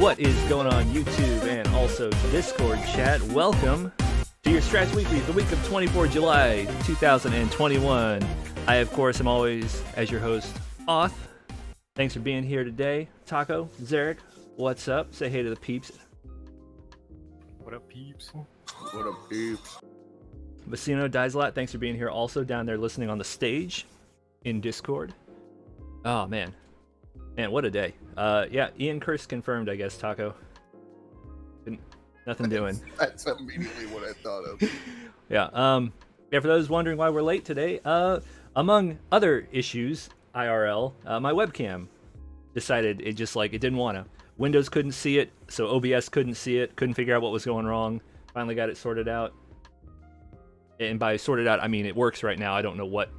What is going on YouTube and also Discord chat? Welcome to your Strats Weekly, the week of 24 July 2021. I, of course, am always, as your host, Oth. Thanks for being here today. Taco, Zarek, what's up? Say hey to the peeps. What up, peeps? What up, peeps? Vecino dies a lot. Thanks for being here also down there listening on the stage in Discord. Oh, man. Man, what a day. Yeah, Ian Curse confirmed, I guess, Taco. Nothing doing. That's immediately what I thought of. Yeah, for those wondering why we're late today, among other issues, IRL, my webcam decided it didn't want to. Windows couldn't see it, so OBS couldn't see it, couldn't figure out what was going wrong. Finally got it sorted out. And by sorted out, I mean it works right now. I don't know what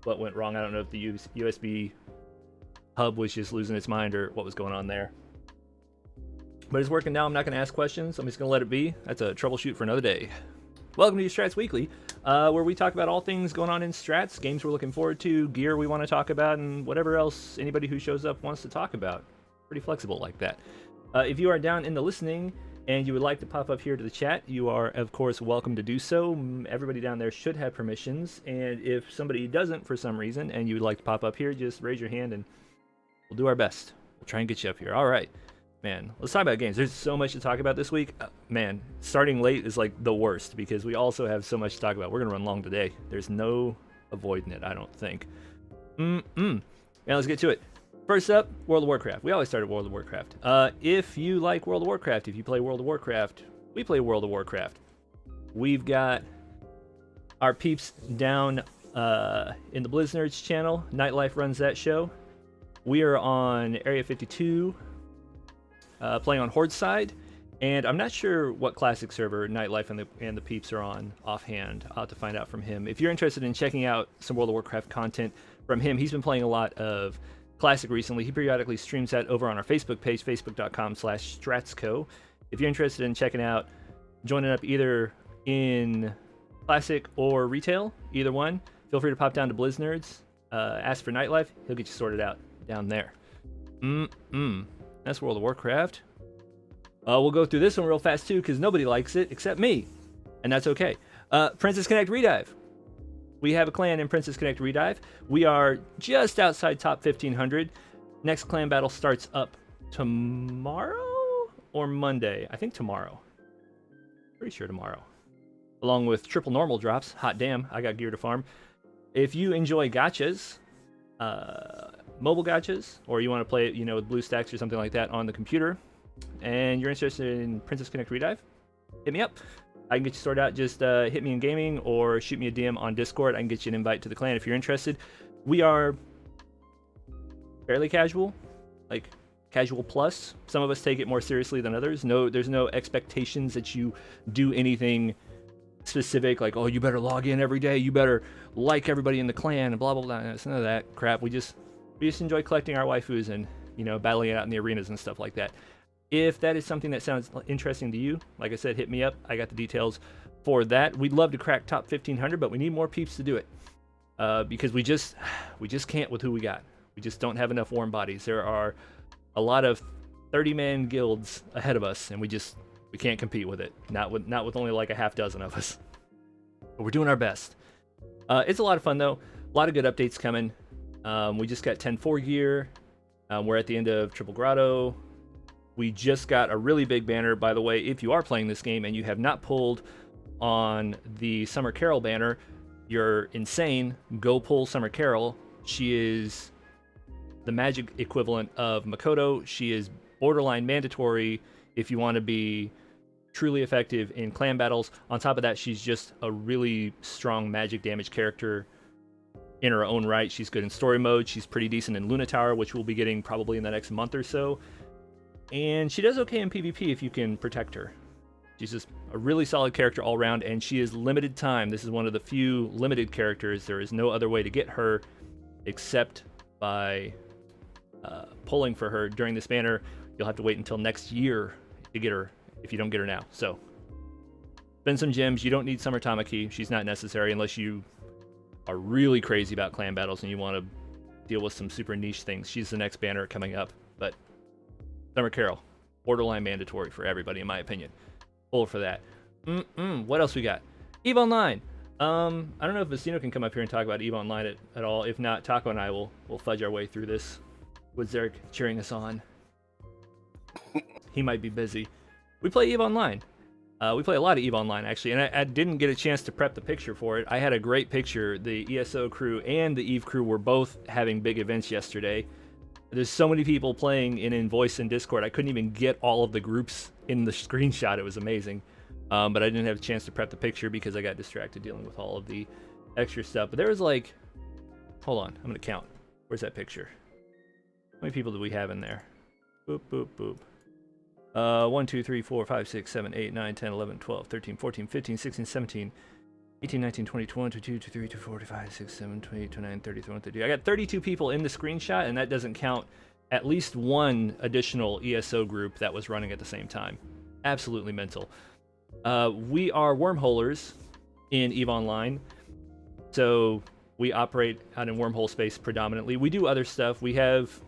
went wrong. I don't know if the USB hub was just losing its mind or what was going on there. But it's working now. I'm not going to ask questions. I'm just going to let it be. That's a troubleshoot for another day. Welcome to your Strats Weekly, where we talk about all things going on in Strats, games we're looking forward to, gear we want to talk about, and whatever else anybody who shows up wants to talk about. Pretty flexible like that. If you are down in the listening and you would like to pop up here to the chat, you are, of course, welcome to do so. Everybody down there should have permissions. And if somebody doesn't for some reason and you would like to pop up here, just raise your hand and we'll do our best. We'll try and get you up here. All right. Man, let's talk about games. There's so much to talk about this week. Man, starting late is like the worst because we also have so much to talk about. We're going to run long today. There's no avoiding it, I don't think. Now let's get to it. First up, World of Warcraft. We always start at World of Warcraft. If you like World of Warcraft, if you play World of Warcraft, we play World of Warcraft. We've got our peeps down in the Blizznerds channel. Nightlife runs that show. We are on Area 52, playing on Horde side, and I'm not sure what classic server Nightlife and the peeps are on offhand. I'll have to find out from him. If you're interested in checking out some World of Warcraft content from him, he's been playing a lot of Classic recently. He periodically streams that over on our Facebook page, facebook.com/stratsco. If you're interested in checking out, joining up either in Classic or Retail, either one, feel free to pop down to Blizznerds, ask for Nightlife, he'll get you sorted out down there. That's World of Warcraft. We'll go through this one real fast too, because nobody likes it except me, and that's okay. Princess Connect Redive. We have a clan in Princess Connect Redive. We are just outside top 1500. Next clan battle starts up tomorrow or Monday. I think tomorrow. Pretty sure tomorrow. Along with triple normal drops. Hot damn, I got gear to farm. If you enjoy gachas, mobile gachas, or you want to play it, with BlueStacks or something like that on the computer, and you're interested in Princess Connect Redive, hit me up. I can get you sorted out. Just hit me in gaming or shoot me a DM on Discord. I can get you an invite to the clan if you're interested. We are fairly casual, like casual plus. Some of us take it more seriously than others. There's no expectations that you do anything specific, like, oh, you better log in every day, you better like everybody in the clan, and blah, blah, blah. It's none of that crap. We just enjoy collecting our waifus and, battling it out in the arenas and stuff like that. If that is something that sounds interesting to you, like I said, hit me up. I got the details for that. We'd love to crack top 1500, but we need more peeps to do it because we just can't with who we got. We just don't have enough warm bodies. There are a lot of 30-man guilds ahead of us, and we can't compete with it. Not with only like a half dozen of us. But we're doing our best. It's a lot of fun though. A lot of good updates coming. We just got 10.4 gear. We're at the end of Triple Grotto. We just got a really big banner, by the way. If you are playing this game and you have not pulled on the Summer Carol banner, you're insane. Go pull Summer Carol. She is the magic equivalent of Makoto. She is borderline mandatory if you want to be truly effective in clan battles. On top of that, she's just a really strong magic damage character in her own right. She's good in story mode. She's pretty decent in Luna Tower, which we'll be getting probably in the next month or so. And she does okay in PvP if you can protect her. She's just a really solid character all around, and she is limited time. This is one of the few limited characters. There is no other way to get her except by pulling for her during this banner. You'll have to wait until next year to get her if you don't get her now. So, spend some gems. You don't need Summer Tamaki. She's not necessary unless you are really crazy about clan battles and you want to deal with some super niche things. She's the next banner coming up. But Summer Carol, borderline mandatory for everybody, in my opinion. Full for that. What else we got? EVE Online. I don't know if Vecino can come up here and talk about EVE Online at all. If not, Taco and I will fudge our way through this with Zarek cheering us on. He might be busy. We play EVE Online. We play a lot of EVE Online, actually, and I didn't get a chance to prep the picture for it. I had a great picture. The ESO crew and the EVE crew were both having big events yesterday. There's so many people playing in voice and Discord. I couldn't even get all of the groups in the screenshot. It was amazing. But I didn't have a chance to prep the picture because I got distracted dealing with all of the extra stuff. But there was like, hold on, I'm going to count. Where's that picture? How many people do we have in there? Boop, boop, boop. 1, 2, 3, 4, 5, 6, 7, 8, 9, 10, 11, 12, 13, 14, 15, 16, 17, 18, 19, 20, 21, 22, 23, 24, 25, 26, 27, 28, 29, 30, 31, 32. I got 32 people in the screenshot, and that doesn't count at least one additional ESO group that was running at the same time. Absolutely mental. We are wormholers in EVE Online, so we operate out in wormhole space predominantly. We do other stuff. We have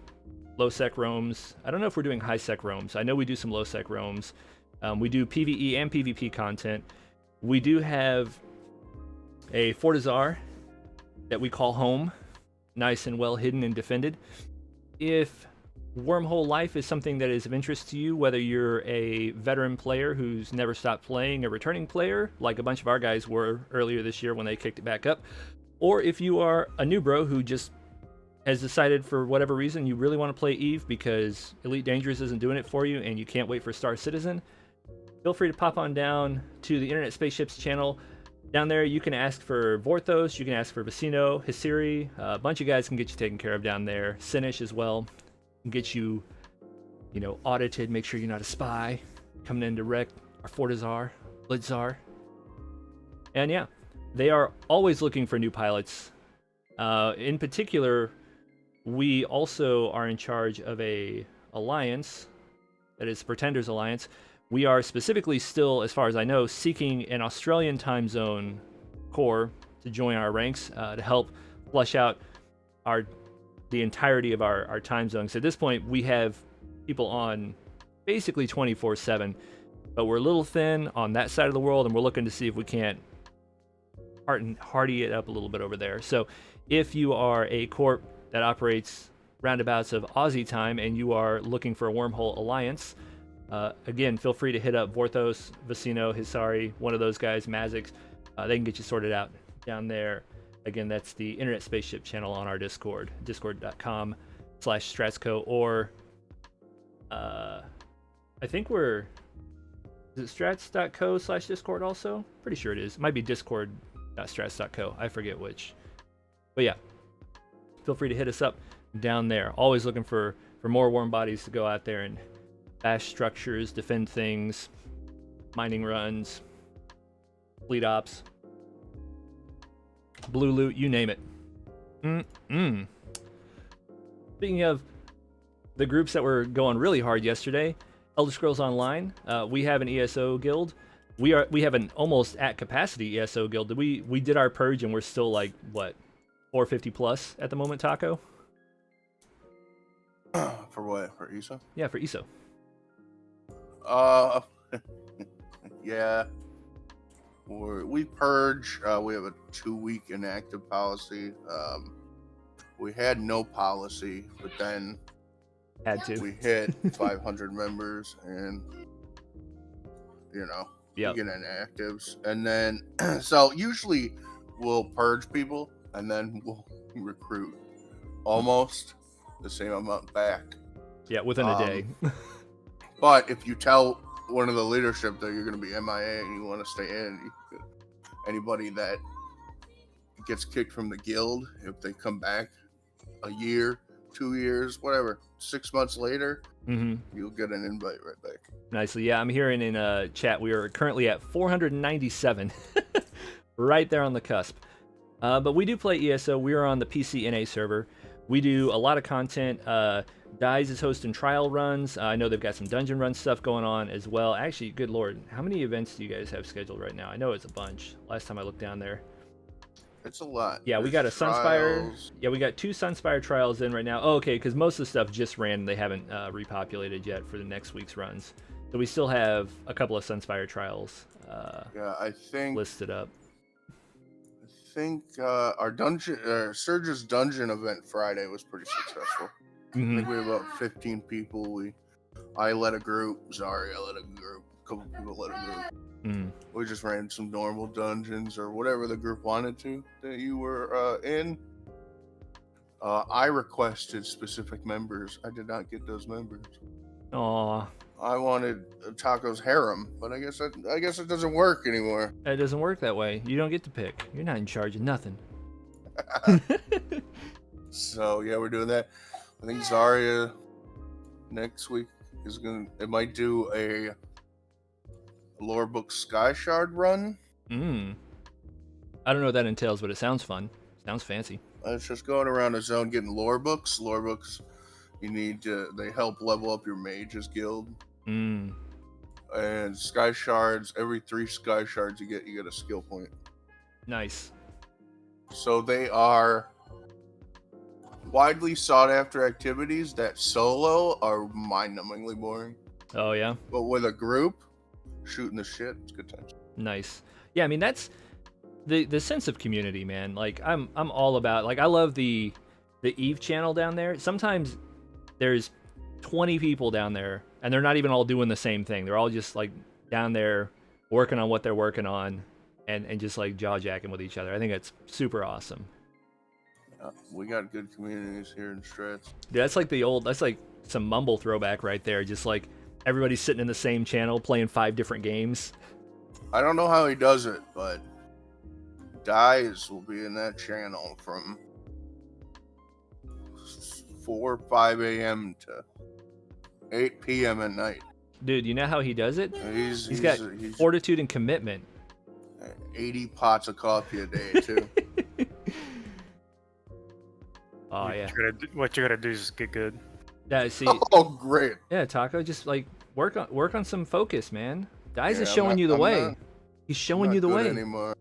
low sec roams. I don't know if we're doing high sec roams. I know we do some low sec roams. We do PvE and PvP content. We do have a Fortizar that we call home, nice and well hidden and defended. If wormhole life is something that is of interest to you, whether you're a veteran player who's never stopped playing, a returning player, like a bunch of our guys were earlier this year when they kicked it back up, or if you are a new bro who just has decided for whatever reason you really want to play EVE because Elite Dangerous isn't doing it for you and you can't wait for Star Citizen, feel free to pop on down to the Internet Spaceships channel. Down there you can ask for Vorthos, you can ask for Vecino, Hisiri, a bunch of guys can get you taken care of down there. Sinish as well, can get you, audited, make sure you're not a spy, coming in to wreck our Fortizar, Blitzar. And yeah, they are always looking for new pilots. In particular, we also are in charge of a alliance, that is Pretenders Alliance. We are specifically still, as far as I know, seeking an Australian time zone core to join our ranks to help flush out the entirety of our time zone. So at this point, we have people on basically 24/7, but we're a little thin on that side of the world, and we're looking to see if we can't hardy it up a little bit over there. So if you are a corp that operates roundabouts of Aussie time and you are looking for a wormhole alliance, again, feel free to hit up Vorthos, Vecino, Hisari, one of those guys, Mazix. They can get you sorted out down there. Again, that's the Internet Spaceship channel on our Discord, discord.com/Stratsco, or I think is it strats.co/Discord also? Pretty sure it is. It might be discord.strats.co. I forget which. But yeah, feel free to hit us up down there. Always looking for more warm bodies to go out there and bash structures, defend things, mining runs, fleet ops, blue loot, you name it. Speaking of the groups that were going really hard yesterday, Elder Scrolls Online, we have an ESO guild. We have an almost at capacity ESO guild. We did our purge and we're still like, what, 450 plus at the moment, Taco? For what? For ESO? Yeah, for ESO. Yeah. We purge. We have a 2-week inactive policy. We had no policy, but then Had to. we hit 500 members, and we get inactives, and then so usually we'll purge people, and then we'll recruit almost the same amount back. Yeah, within a day. But if you tell one of the leadership that you're going to be MIA and you want to stay in, anybody that gets kicked from the guild, if they come back a year, 2 years, whatever, 6 months later, you'll get an invite right back. Nicely. Yeah, I'm hearing in chat we are currently at 497. Right there on the cusp. But we do play ESO. We are on the PC NA server. We do a lot of content. Dice is hosting trial runs. I know they've got some dungeon run stuff going on as well. Actually, good lord, how many events do you guys have scheduled right now? I know it's a bunch. Last time I looked down there. It's a lot. Yeah, we got a There's Sunspire. trials. Yeah, we got 2 Sunspire trials in right now. Oh, okay, because most of the stuff just ran. They haven't repopulated yet for the next week's runs. So we still have a couple of Sunspire trials Yeah, I think listed up. our dungeon, Surge's dungeon event Friday was pretty successful. I Mhm. think we had about 15 people. I led a group. Zarya led a group. A couple people led a group. Mm. We just ran some normal dungeons or whatever the group wanted to that you were in. I requested specific members. I did not get those members. Aw, I wanted Taco's harem, but I guess it doesn't work anymore. it doesn't work that way. You don't get to pick. You're not in charge of nothing. So yeah, we're doing that. I think Zarya next week it might do a lore book Sky Shard run. I don't know what that entails, but it sounds fun. Sounds fancy. It's just going around the zone getting lore books. Lore books, they help level up your mages guild. And Sky Shards, every 3 Sky Shards you get a skill point. Nice. So they are widely sought after activities that solo are mind-numbingly boring. Oh yeah. But with a group, shooting the shit, it's good times. Nice. Yeah, I mean that's the sense of community, man. Like I'm all about, like, I love the Eve channel down there. Sometimes there's 20 people down there and they're not even all doing the same thing. They're all just like down there working on what they're working on and just like jaw-jacking with each other. I think that's super awesome. We got good communities here in Strats. Yeah, that's like some Mumble throwback right there. Just like everybody's sitting in the same channel playing 5 different games. I don't know how he does it, but Dies will be in that channel from 4 or 5 a.m. to 8 p.m. at night. Dude, you know how he does it? He's got fortitude and commitment. 80 pots of coffee a day, too. Oh, yeah. What you gotta do is just get good. Yeah, see. Oh, great. Yeah, Taco, just like work on some focus, man. Dies is Yeah, showing you the way. not- He's showing not you the good way. anymore.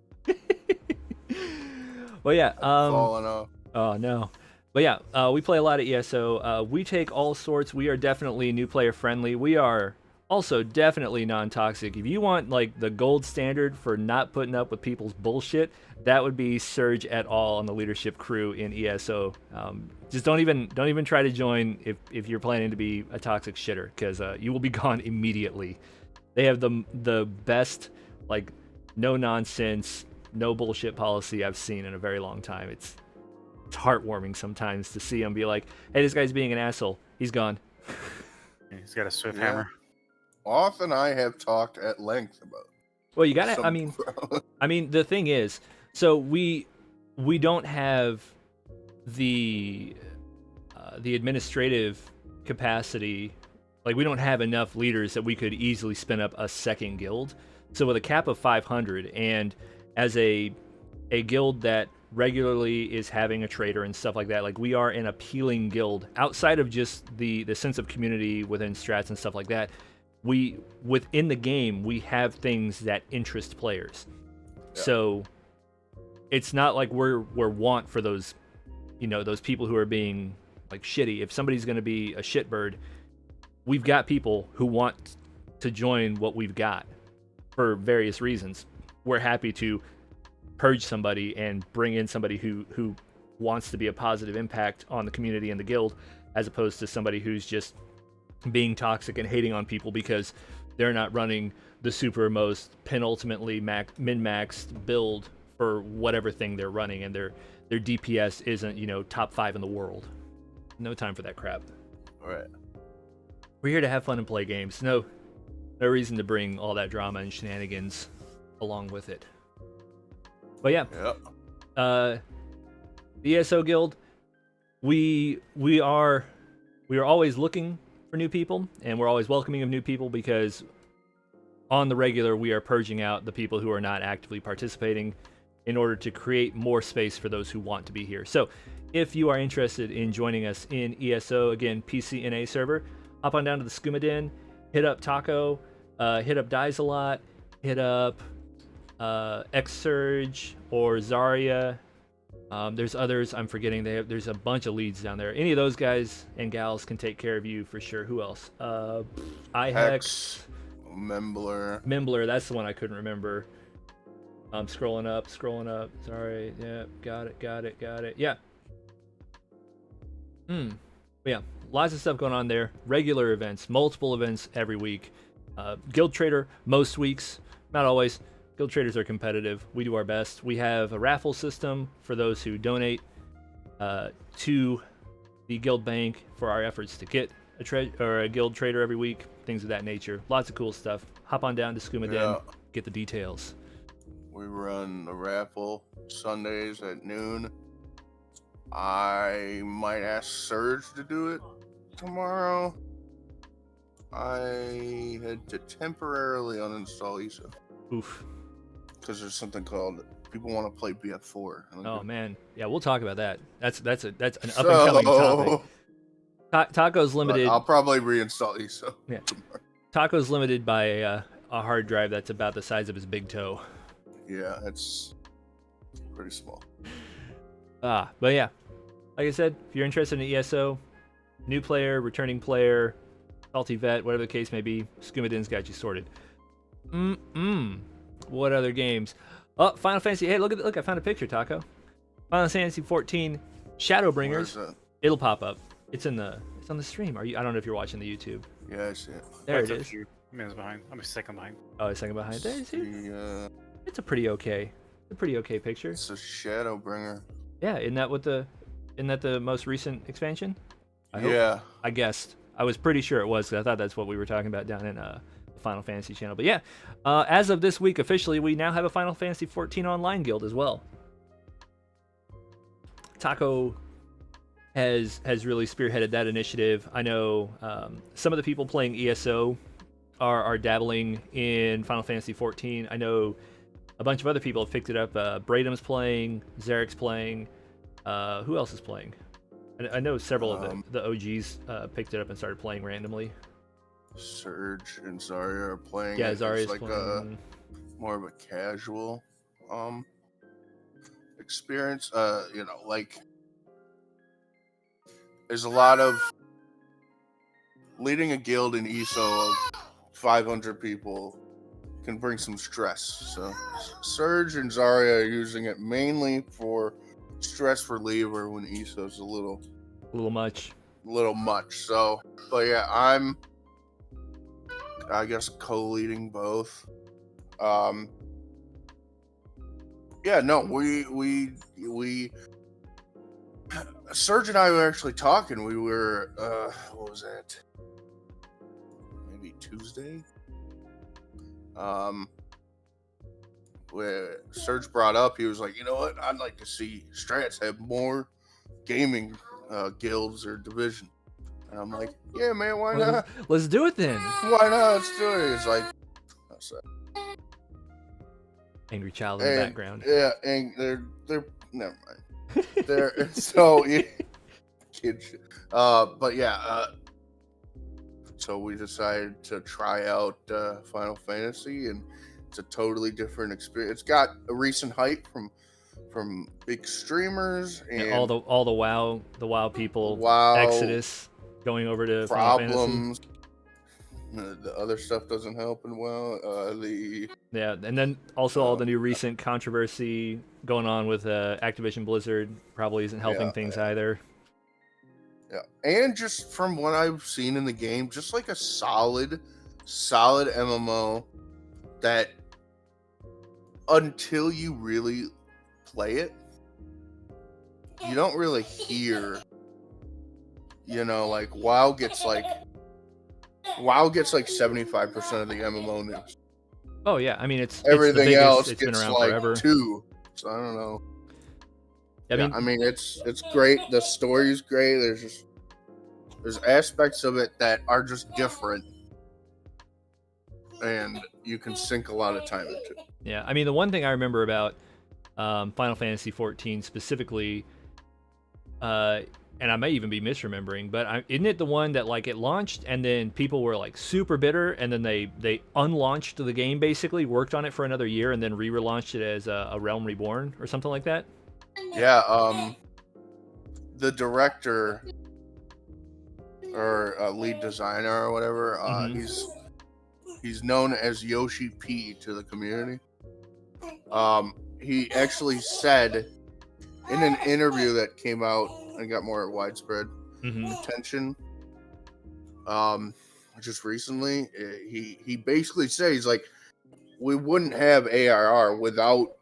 Well, yeah. Falling off. Oh no. But yeah, we play a lot of ESO. We take all sorts. We are definitely new player friendly. We are also definitely non-toxic. If you want like the gold standard for not putting up with people's bullshit, that would be Surge et al. On the leadership crew in ESO. Just don't even try to join if you're planning to be a toxic shitter, because you will be gone immediately. They have the best, like, no nonsense, no bullshit policy I've seen in a very long time. It's heartwarming sometimes to see him be like, hey, this guy's being an asshole. He's gone. Yeah, he's got a swift Yeah. hammer. Off and I have talked at length about. Well, you gotta. some- I mean, the thing is, so we don't have the administrative capacity. Like, we don't have enough leaders that we could easily spin up a second guild. So with a cap of 500, and as a guild that regularly is having a trader and stuff like that, like, we are an appealing guild outside of just the sense of community within strats and stuff like that. We, within the game, we have things that interest players. Yeah. So it's not like we're want for those, those people who are being like shitty. If somebody's going to be a shitbird, we've got people who want to join what we've got for various reasons. We're happy to purge somebody and bring in somebody who wants to be a positive impact on the community and the guild, as opposed to somebody who's just being toxic and hating on people because they're not running the super most penultimately min-maxed build for whatever thing they're running, and their DPS isn't, top 5 in the world. No time for that crap. All right. We're here to have fun and play games. No reason to bring all that drama and shenanigans along with it. But yeah, Yep. the ESO Guild, we are always looking for new people, and we're always welcoming of new people, because on the regular we are purging out the people who are not actively participating in order to create more space for those who want to be here. So if you are interested in joining us in ESO, again, PCNA server, hop on down to the Skooma Den, hit up Taco, hit up Dies a lot, hit up Xsurge or Zarya, There's others I'm forgetting. There's a bunch of leads down there. Any of those guys and gals can take care of you for sure. Who else? iHex, Membler. That's the one I couldn't remember. I'm scrolling up. Sorry. Yeah, got it. Yeah. Yeah, lots of stuff going on there. Regular events, multiple events every week. Guild Trader most weeks, not always. Guild Traders are competitive. We do our best. We have a raffle system for those who donate to the Guild Bank for our efforts to get a Guild Trader every week. Things of that nature. Lots of cool stuff. Hop on down to Skooma Den, get the details. We run a raffle Sundays at noon. I might ask Surge to do it tomorrow. I had to temporarily uninstall ESO. Oof. Because there's something called people want to play BF4. Oh man, yeah, we'll talk about that. That's an up and coming topic. Taco's limited. I'll probably reinstall ESO. Yeah. Taco's limited by a hard drive that's about the size of his big toe. Yeah, it's pretty small. But yeah, like I said, if you're interested in ESO, new player, returning player, salty vet, whatever the case may be, Skooma Den's got you sorted. What other games? Oh, Final Fantasy. Hey, look! I found a picture, Taco. Final Fantasy 14 Shadowbringers. It'll pop up. It's on the stream. I don't know if you're watching the YouTube. Yeah, I see it. There it is. I'm behind. I'm a second behind. Oh, a second behind. There it is. It's a pretty okay picture. It's a Shadowbringer. Yeah, isn't that the most recent expansion? I guessed. I was pretty sure it was. 'Cause I thought that's what we were talking about down in the Final Fantasy channel. But yeah, as of this week, officially, we now have a Final Fantasy 14 online guild as well. Taco has really spearheaded that initiative. I know some of the people playing ESO are dabbling in Final Fantasy 14. I know a bunch of other people have picked it up. Bradam's playing, Zarek's playing. Who else is playing? I know several of the OGs picked it up and started playing randomly. Surge and Zarya are playing. Yeah, Zarya's like playing. More of a casual experience. Like there's a lot of leading a guild in ESO of 500 people can bring some stress. So Surge and Zarya are using it mainly for stress reliever when ESO's a little much. So, but yeah, I guess co-leading both. Yeah, no, we Serge and I were actually talking. We were what was that? Maybe Tuesday. Where Serge brought up, he was like, you know what? I'd like to see Strats have more gaming guilds or division. And I'm like, yeah, man, why not? Let's do it then. Why not? Let's do it. It's like, angry child in the background. Yeah, and they're never mind. They're so kid shit. But yeah, so we decided to try out Final Fantasy, and it's a totally different experience. It's got a recent hype from big streamers and all the WoW people. WoW Exodus going over to problems. Final Fantasy. The other stuff doesn't help, and yeah, and then also all the new recent controversy going on with Activision Blizzard probably isn't helping things either. Yeah, and just from what I've seen in the game, just like a solid MMO that until you really play it, you don't really hear. Like WoW gets like 75% of the MMO news. Oh yeah, I mean it's everything it's else it's gets been around like forever. 2. So I don't know. I mean it's great. The story's great. There's aspects of it that are just different, and you can sink a lot of time into it. Yeah, I mean the one thing I remember about Final Fantasy 14 specifically, and I may even be misremembering, but isn't it the one that like it launched and then people were like super bitter, and then they unlaunched the game, basically worked on it for another year and then relaunched it as a Realm Reborn or something like that? Yeah, the director or lead designer or whatever, he's known as Yoshi P to the community. He actually said in an interview that came out and got more widespread attention, just recently, he basically says like we wouldn't have ARR without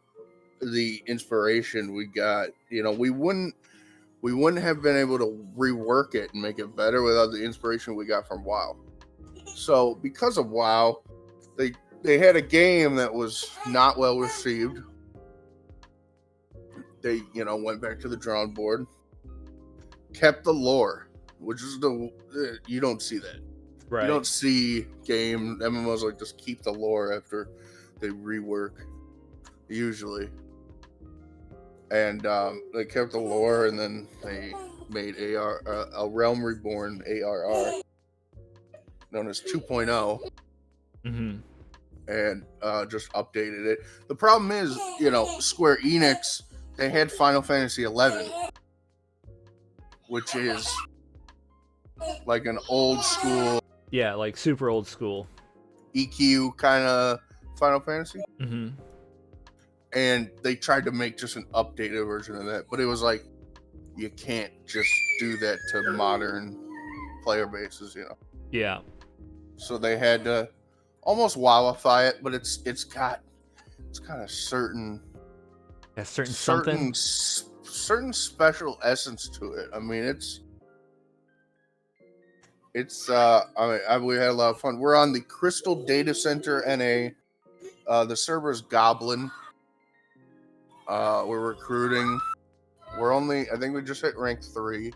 the inspiration we got. You know, we wouldn't have been able to rework it and make it better without the inspiration we got from WoW. So because of WoW, they had a game that was not well received. They, you know, went back to the drawing board, kept the lore, which is you don't see that. Right. You don't see MMOs like just keep the lore after they rework, usually. And they kept the lore, and then they made a Realm Reborn ARR, known as 2.0, and just updated it. The problem is, you know, Square Enix, they had Final Fantasy 11, which is like an old school, yeah, like super old school EQ kind of Final Fantasy. And they tried to make just an updated version of that, but it was like, you can't just do that to modern player bases, you know. Yeah. So they had to almost wowify it, but it's got a certain something, certain special essence to it. I mean, we had a lot of fun. We're on the Crystal Data Center NA. The server's Goblin. We're recruiting. I think we just hit rank 3.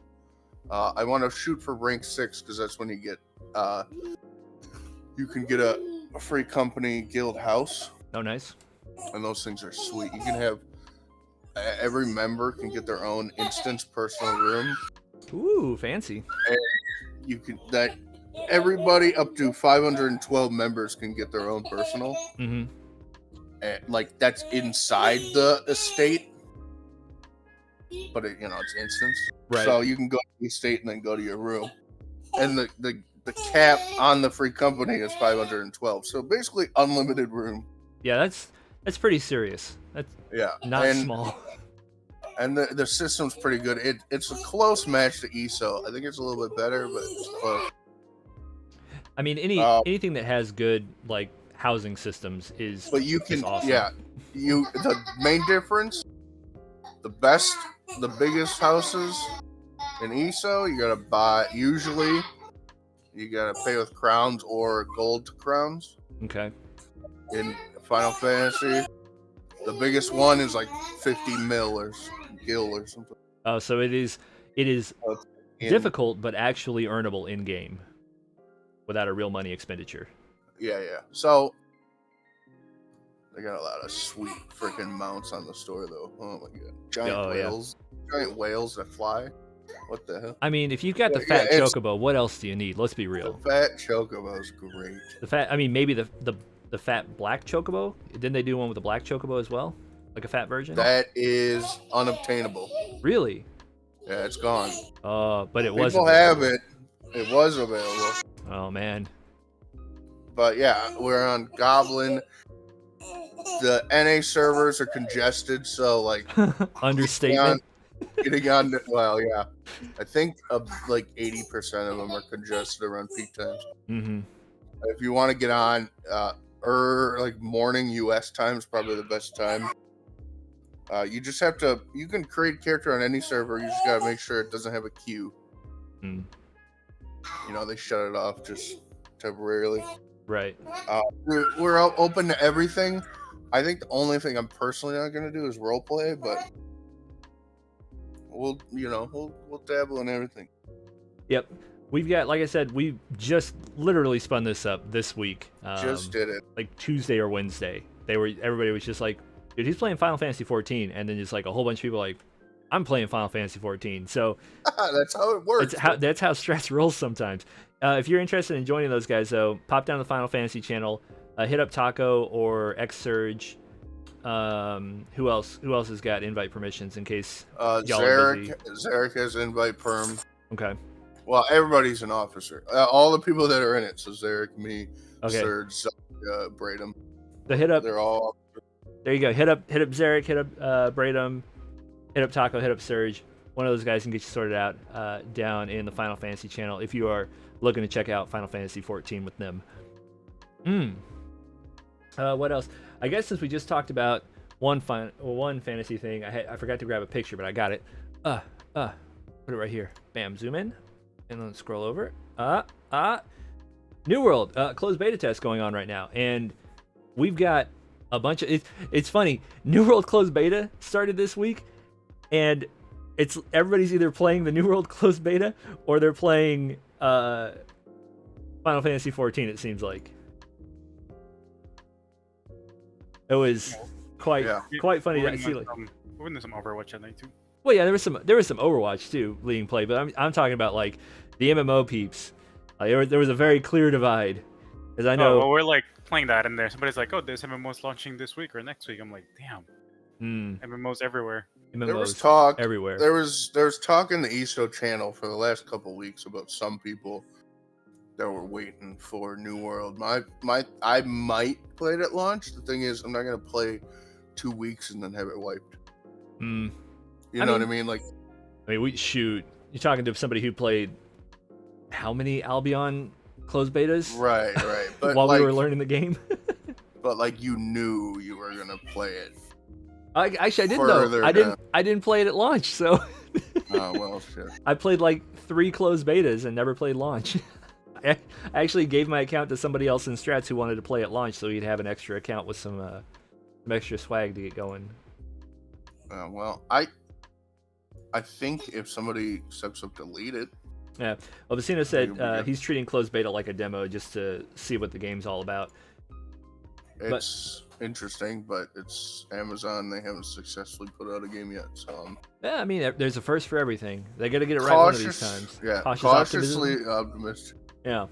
I want to shoot for rank 6 because that's when you get, you can get a free company guild house. Oh, nice. And those things are sweet. You can have, every member can get their own instance personal room. Ooh, fancy. And everybody up to 512 members can get their own personal. And, like, that's inside the estate, but it's instance. Right. So you can go to the estate and then go to your room. And the cap on the free company is 512. So basically unlimited room. Yeah, that's pretty serious. That's not small. And the system's pretty good. It's a close match to ESO. I think it's a little bit better, but it's close. I mean, anything that has good like housing systems is. But you can, awesome. The main difference, the biggest houses in ESO, you gotta buy. Usually, you gotta pay with crowns or gold crowns. Okay. In Final Fantasy, the biggest one is like 50 mil or gil or something. Oh, so it is difficult, but actually earnable in game, without a real money expenditure. Yeah. So they got a lot of sweet freaking mounts on the store, though. Oh my god, giant whales that fly. What the hell? I mean, if you've got the fat chocobo, what else do you need? Let's be real. The fat chocobo is great. Maybe the fat black chocobo. Didn't they do one with the black chocobo as well, like a fat version? That is unobtainable. Really? Yeah, it's gone. But it was. People have it. It was available. Oh man. But yeah, we're on Goblin. The NA servers are congested, so like understatement. Getting on, well, yeah, I think like 80% of them are congested around peak times. If you want to get on, like morning US time is probably the best time. You just have to. You can create a character on any server. You just gotta make sure it doesn't have a queue. You know, they shut it off just temporarily. Right. We're open to everything. I think the only thing I'm personally not gonna do is roleplay, but we'll dabble in everything. Yep. We've got, like I said, we just literally spun this up this week. Just did it. Like Tuesday or Wednesday. Everybody was just like, dude, he's playing Final Fantasy 14, and then just like a whole bunch of people like, I'm playing Final Fantasy 14. So that's how it works. That's how Strats rolls sometimes. If you're interested in joining those guys, though, pop down the Final Fantasy channel, hit up Taco or Xsurge. Who else has got invite permissions in case y'all are busy? Zarek has invite perm. Okay. Well, everybody's an officer. All the people that are in it. So Zarek, me, Okay. Surge, Bradum. So hit up. They're all. There you go. Hit up Zarek. Hit up Bradum. Hit up Taco. Hit up Surge. One of those guys can get you sorted out down in the Final Fantasy channel if you are looking to check out Final Fantasy 14 with them. What else? I guess since we just talked about one fantasy thing, I forgot to grab a picture, but I got it. Put it right here. Bam, zoom in, and then scroll over. New World closed beta test going on right now, and we've got a bunch of. It's funny. New World closed beta started this week, and everybody's either playing the New World closed beta or they're playing Final Fantasy 14. It seems like. It was quite funny to see. Like, we're in some Overwatch at night too. Well, yeah, there was some Overwatch too leading play, but I'm talking about like the MMO peeps. There was a very clear divide, as I know. Well, we're like playing that, and there somebody's like, "Oh, there's MMOs launching this week or next week." I'm like, "Damn, MMOs everywhere." MMOs There was talk everywhere. There was talk in the ESO channel for the last couple weeks about some people that were waiting for New World. I might play it at launch. The thing is, I'm not gonna play 2 weeks and then have it wiped. You know what I mean? Like, you're talking to somebody who played how many Albion closed betas? Right. But while we were learning the game. But like, you knew you were gonna play it. Actually, I didn't know. I didn't play it at launch, so. Oh well, shit. I played like 3 closed betas and never played launch. I actually gave my account to somebody else in Strats who wanted to play at launch, so he'd have an extra account with some extra swag to get going. Well, I think if somebody steps up to lead it. Yeah. Well, Vecino said he's treating closed beta like a demo just to see what the game's all about. It's interesting, but it's Amazon. They haven't successfully put out a game yet. So yeah, I mean, there's a first for everything. They got to get it right one of these times. Yeah, cautiously optimistic. Yeah.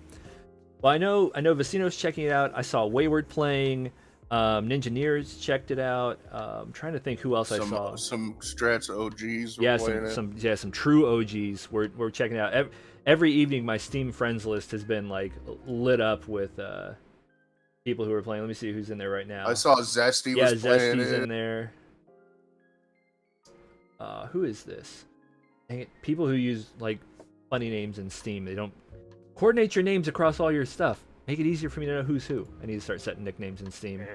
Well, I know Vecino's checking it out. I saw Wayward playing. Ninjaneers checked it out. I'm trying to think who else I saw. Some Strats OGs. Some true OGs. We're checking it out. Every evening, my Steam friends list has been like lit up with people who are playing. Let me see who's in there right now. I saw Zesty was playing Zesty's it. in there. Who is this? Dang it. People who use like funny names in Steam. They don't coordinate your names across all your stuff. Make it easier for me to know who's who. I need to start setting nicknames in Steam.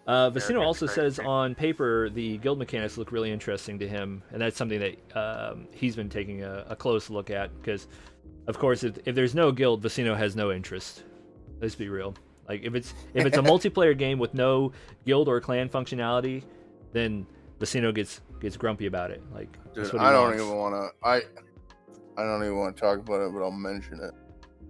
Vecino also says on paper the guild mechanics look really interesting to him, and that's something that he's been taking a close look at because, of course, if there's no guild, Vecino has no interest. Let's be real. Like if it's a multiplayer game with no guild or clan functionality, then Vecino gets grumpy about it. Like, dude, I don't even want to talk about it, but I'll mention it.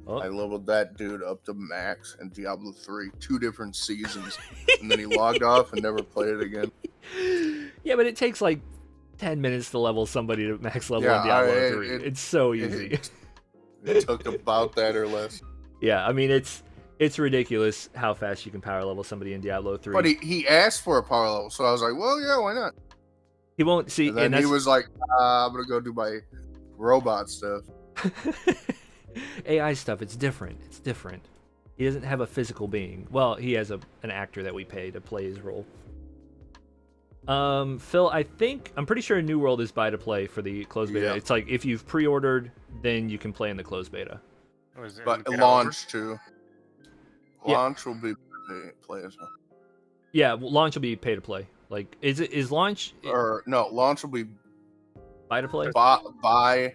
Oh. I leveled that dude up to max in Diablo 3, 2 different seasons, and then he logged off and never played it again. Yeah, but it takes like 10 minutes to level somebody to max level in Diablo 3. It's so easy. It took about that or less. Yeah, I mean it's ridiculous how fast you can power level somebody in Diablo 3. But he asked for a power level, so I was like, well, yeah, why not? He won't see. And then he was like, I'm gonna go do my robot stuff. AI stuff, it's different. He doesn't have a physical being. Well, he has an actor that we pay to play his role. Phil, I'm pretty sure New World is buy to play for the closed beta. Yeah. It's like if you've pre-ordered, then you can play in the closed beta. But launch too. Launch will be pay to play as well. Yeah, launch will be pay to play. Like, is launch? Or no, launch will be buy to play. Buy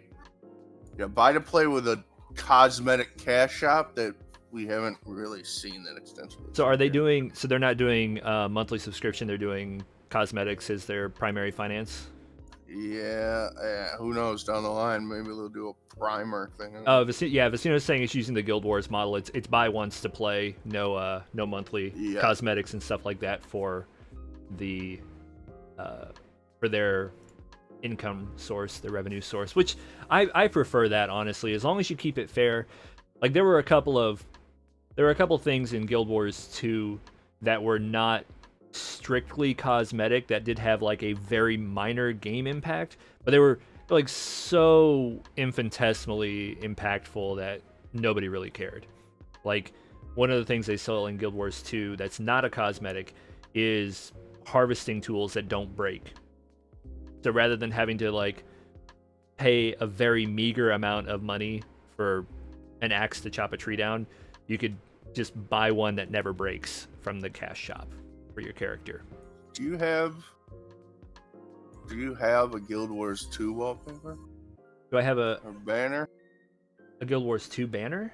to play with a cosmetic cash shop that we haven't really seen that extensively. So are they doing? So they're not doing monthly subscription. They're doing cosmetics as their primary finance. Yeah. Who knows down the line? Maybe they'll do a primer thing. Vecino's saying it's using the Guild Wars model. It's buy once to play, no monthly cosmetics and stuff like that for the for their income source, their revenue source, which I prefer that, honestly, as long as you keep it fair. Like there were a couple things in Guild Wars 2 that were not strictly cosmetic that did have like a very minor game impact, but they were like so infinitesimally impactful that nobody really cared. Like one of the things they sell in Guild Wars 2 that's not a cosmetic is harvesting tools that don't break. So rather than having to like pay a very meager amount of money for an axe to chop a tree down, you could just buy one that never breaks from the cash shop for your character. Do you have a Guild Wars 2 wallpaper? Do I have a banner? A Guild Wars 2 banner?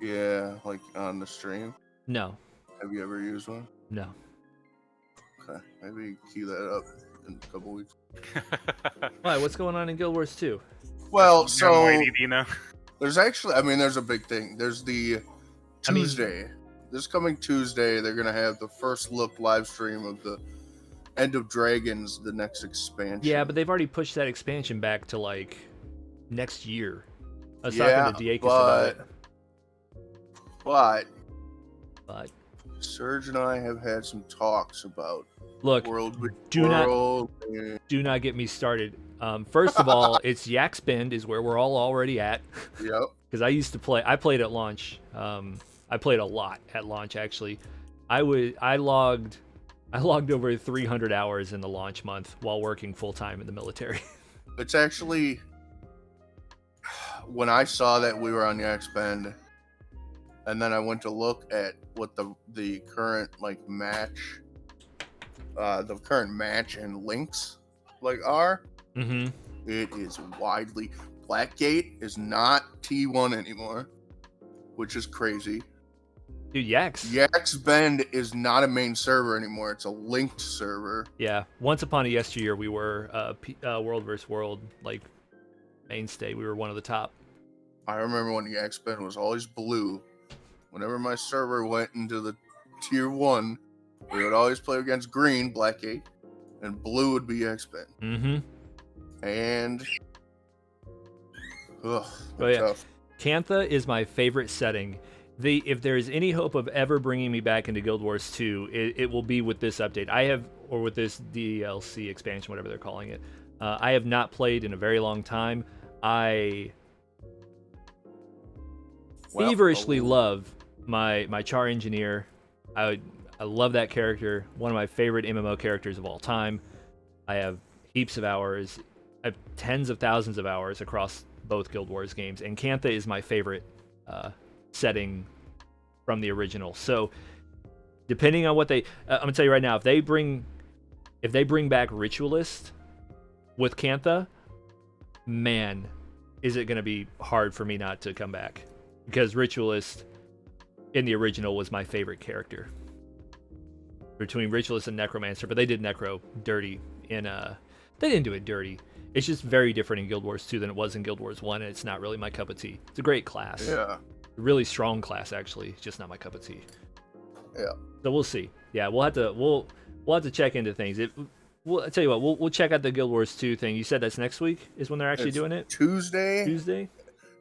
Yeah, like on the stream. No. Have you ever used one? No. Okay, maybe cue that up in a couple weeks. Why? What's going on in Guild Wars 2? Well, so EDT now. there's actually, I mean, there's a big thing. There's the Tuesday. This coming Tuesday, they're gonna have the first look live stream of the End of Dragons, the next expansion. Yeah, but they've already pushed that expansion back to like next year. I was Yeah, talking to Diakis about it. But Serge and I have had some talks about look. Do not get me started. First of all, it's Yak's Bend is where we're all already at. Yep. Because I played at launch. I played a lot at launch actually. I logged over 300 hours in the launch month while working full time in the military. It's actually, when I saw that we were on Yak's Bend, and then I went to look at what the current like match, the current match and links like are. Mm-hmm. It is widely. Blackgate is not T1 anymore, which is crazy. Dude, Yak's Bend is not a main server anymore. It's a linked server. Yeah. Once upon a yesteryear, we were World vs. World, like, mainstay. We were one of the top. I remember when Yak's Bend was always blue. Whenever my server went into the tier 1, we would always play against green, Blackgate, and blue would be Yak's Bend. Mm-hmm. And tough. Cantha is my favorite setting. If there is any hope of ever bringing me back into Guild Wars 2, it will be with this update. Or with this DLC expansion, whatever they're calling it. I have not played in a very long time. I feverishly love my Char Engineer. I love that character. One of my favorite MMO characters of all time. I have heaps of hours. I have tens of thousands of hours across both Guild Wars games, and Cantha is my favorite setting from the original. So depending on what I'm gonna tell you right now, if they bring back Ritualist with Cantha, man, is it gonna be hard for me not to come back, because Ritualist in the original was my favorite character between Ritualist and Necromancer, but they did Necro dirty in they didn't do it dirty. It's just very different in Guild Wars 2 than it was in Guild Wars 1, and it's not really my cup of tea. It's a great class. Yeah. A really strong class, actually. It's just not my cup of tea. Yeah. So we'll see. Yeah, we'll have to check into things. I'll tell you what, we'll check out the Guild Wars 2 thing. You said that's next week is when they're actually doing it? Tuesday?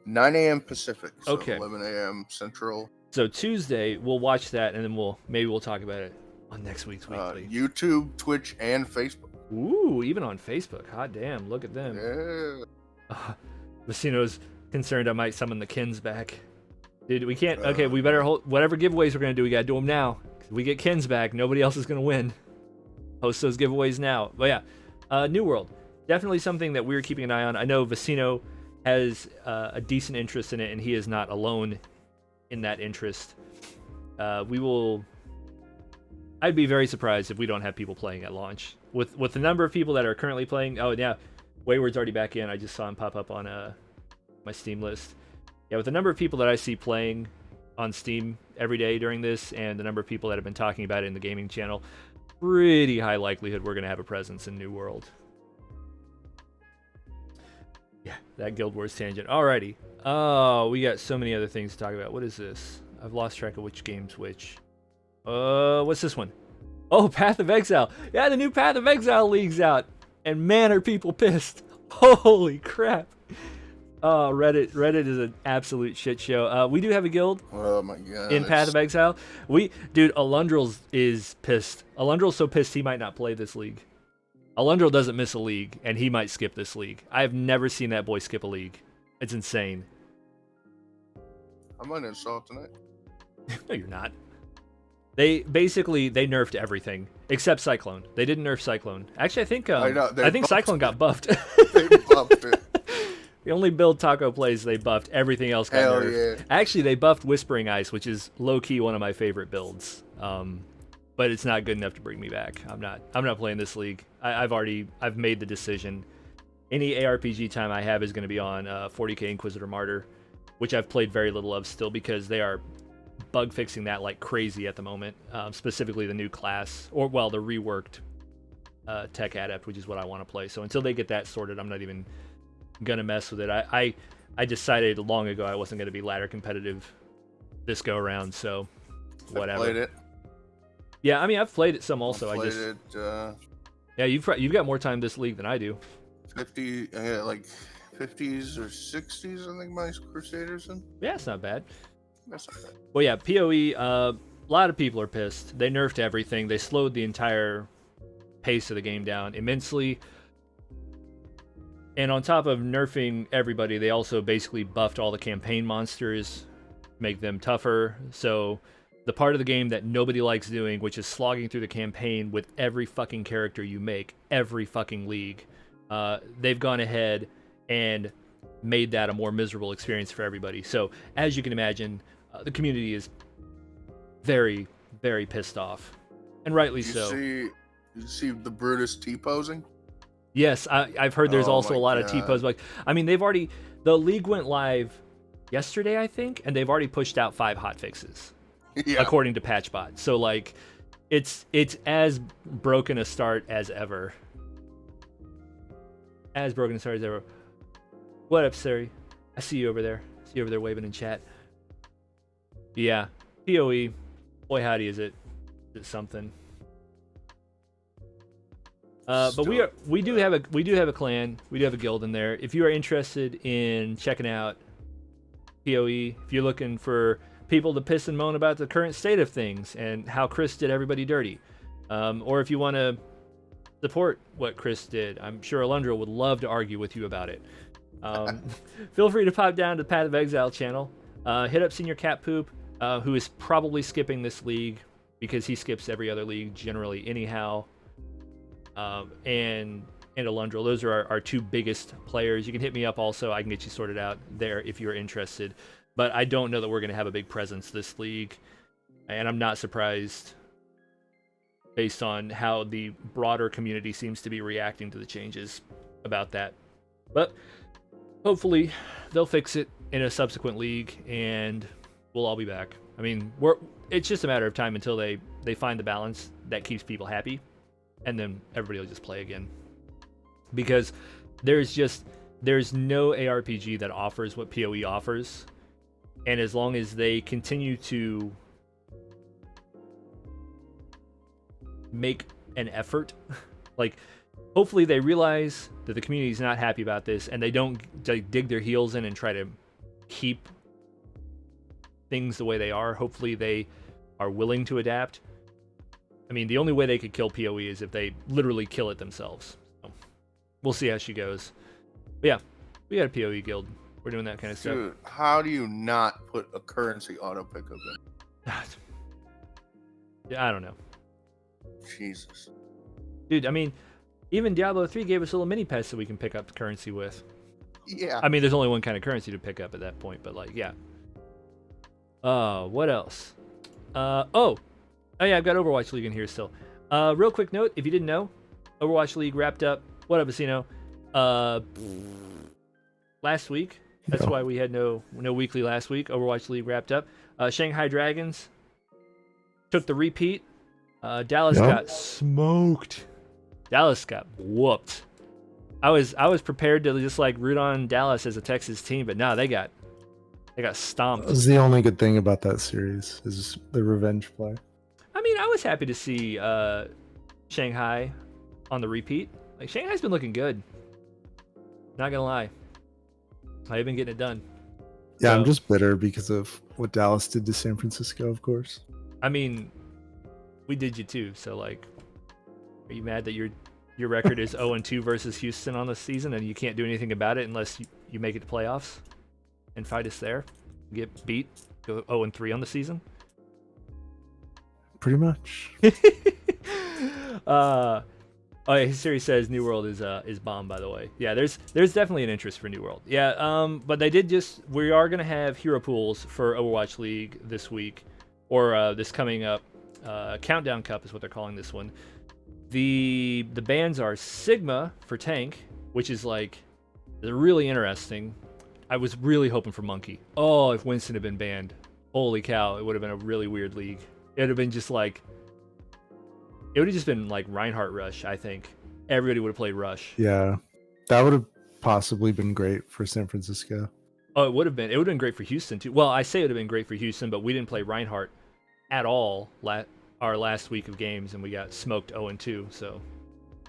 9 a.m. Pacific. So okay. 11 a.m. Central. So Tuesday, we'll watch that, and then we'll talk about it on next week's weekly. YouTube, Twitch, and Facebook. Ooh, even on Facebook. Hot damn, look at them. Yeah. Vecino's concerned I might summon the Kins back. Dude, we can't. Okay, we better hold whatever giveaways we're gonna do. We gotta do them now. If we get Kins back, nobody else is gonna win. Host those giveaways now. But yeah, New World, definitely something that we're keeping an eye on. I know Vecino has a decent interest in it, and he is not alone in that interest. I'd be very surprised if we don't have people playing at launch. With the number of people that are currently playing. Oh yeah, Wayward's already back in. I just saw him pop up on my Steam list. Yeah, with the number of people that I see playing on Steam every day during this, and the number of people that have been talking about it in the gaming channel, pretty high likelihood we're going to have a presence in New World. Yeah, that Guild Wars tangent. Alrighty. Oh, we got so many other things to talk about. What is this? I've lost track of which game's which. What's this one? Oh, Path of Exile. Yeah, the new Path of Exile league's out. And man, are people pissed. Holy crap. Oh, Reddit is an absolute shit show. We do have a guild Oh my god. in Path of Exile. Dude, Alundril is pissed. Alundril's so pissed he might not play this league. Alundril doesn't miss a league, and he might skip this league. I have never seen that boy skip a league. It's insane. I might install it tonight. No, you're not. They nerfed everything except Cyclone. They didn't nerf Cyclone. Actually, I think Cyclone got buffed. They buffed it. The only build Taco plays, they buffed. Everything else got Hell nerfed. yeah. Actually, they buffed Whispering Ice, which is low key one of my favorite builds. But it's not good enough to bring me back. I'm not playing this league. I've made the decision. Any ARPG time I have is going to be on 40k Inquisitor Martyr, which I've played very little of still because they are bug fixing that like crazy at the moment. Specifically the new class, the reworked Tech Adept, which is what I want to play. So until they get that sorted, I'm not even gonna mess with it. I decided long ago I wasn't gonna be ladder competitive this go around. So whatever. I played it. Yeah, I mean I've played it some also. Yeah, you've got more time this league than I do. 50, like 50s or 60s. I think my Crusaders in. Yeah, it's not bad. That's not bad. Well, yeah, PoE. A lot of people are pissed. They nerfed everything. They slowed the entire pace of the game down immensely. And on top of nerfing everybody, they also basically buffed all the campaign monsters, make them tougher. So the part of the game that nobody likes doing, which is slogging through the campaign with every fucking character you make, every fucking league, they've gone ahead and made that a more miserable experience for everybody. So as you can imagine, the community is very, very pissed off, and rightly so. You see the Brutus T-posing? Yes, I've heard there's also a lot of T-pose. Like, I mean, the league went live yesterday, I think, and they've already pushed out 5 hotfixes, according to Patchbot. So like, it's as broken a start as ever. As broken a start as ever. What up, Siri? I see you over there. See you over there waving in chat. Yeah, PoE. Boy, howdy, is it something? But we do have a clan. We do have a guild in there. If you are interested in checking out PoE, if you're looking for people to piss and moan about the current state of things and how Chris did everybody dirty, or if you want to support what Chris did, I'm sure Alundril would love to argue with you about it. Feel free to pop down to the Path of Exile channel. Hit up Senior Cat Poop, who is probably skipping this league because he skips every other league generally anyhow. And Alundril. Those are our 2 biggest players. You can hit me up also. I can get you sorted out there if you're interested. But I don't know that we're going to have a big presence this league. And I'm not surprised based on how the broader community seems to be reacting to the changes about that. But hopefully they'll fix it in a subsequent league and we'll all be back. I mean, it's just a matter of time until they find the balance that keeps people happy. And then everybody will just play again. Because there's no ARPG that offers what PoE offers. And as long as they continue to make an effort, like hopefully they realize that the community is not happy about this and they don't dig their heels in and try to keep things the way they are. Hopefully they are willing to adapt. I mean, the only way they could kill PoE is if they literally kill it themselves. So, we'll see how she goes. But yeah, we got a PoE guild. We're doing that kind of stuff. Dude, how do you not put a currency auto pickup in? Yeah, I don't know. Jesus. Dude, I mean, even Diablo 3 gave us a little mini pets that we can pick up the currency with. Yeah. I mean, there's only one kind of currency to pick up at that point, but like, yeah. What else? Oh yeah, I've got Overwatch League in here still. Real quick note, if you didn't know, Overwatch League wrapped up. What up, Asino? Last week. That's why we had no weekly last week. Overwatch League wrapped up. Shanghai Dragons took the repeat. Dallas got smoked. Dallas got whooped. I was prepared to just like root on Dallas as a Texas team, but no, they got stomped. That was the only good thing about that series is the revenge play. I mean, I was happy to see Shanghai on the repeat. Like Shanghai's been looking good. Not gonna lie. I've been getting it done. Yeah, So, I'm just bitter because of what Dallas did to San Francisco, of course. I mean, we did you too. So like, are you mad that your record is 0-2 versus Houston on the season, and you can't do anything about it unless you make it to playoffs and fight us there? Get beat, go 0-3 on the season. Pretty much. Oh yeah, Siri says New World is bomb, by the way. Yeah, there's definitely an interest for New World. Yeah, but we are gonna have hero pools for Overwatch League this week, or this coming up. Countdown Cup is what they're calling this one. The bans are Sigma for tank, which is like really interesting. I was really hoping for Monkey. Oh, if Winston had been banned, holy cow, it would have been a really weird league. It would have been just like Reinhardt Rush, I think. Everybody would have played Rush. Yeah, that would have possibly been great for San Francisco. Oh, it would have been great for Houston too. Well, I say it would have been great for Houston, but we didn't play Reinhardt at all our last week of games, and we got smoked 0-2. So,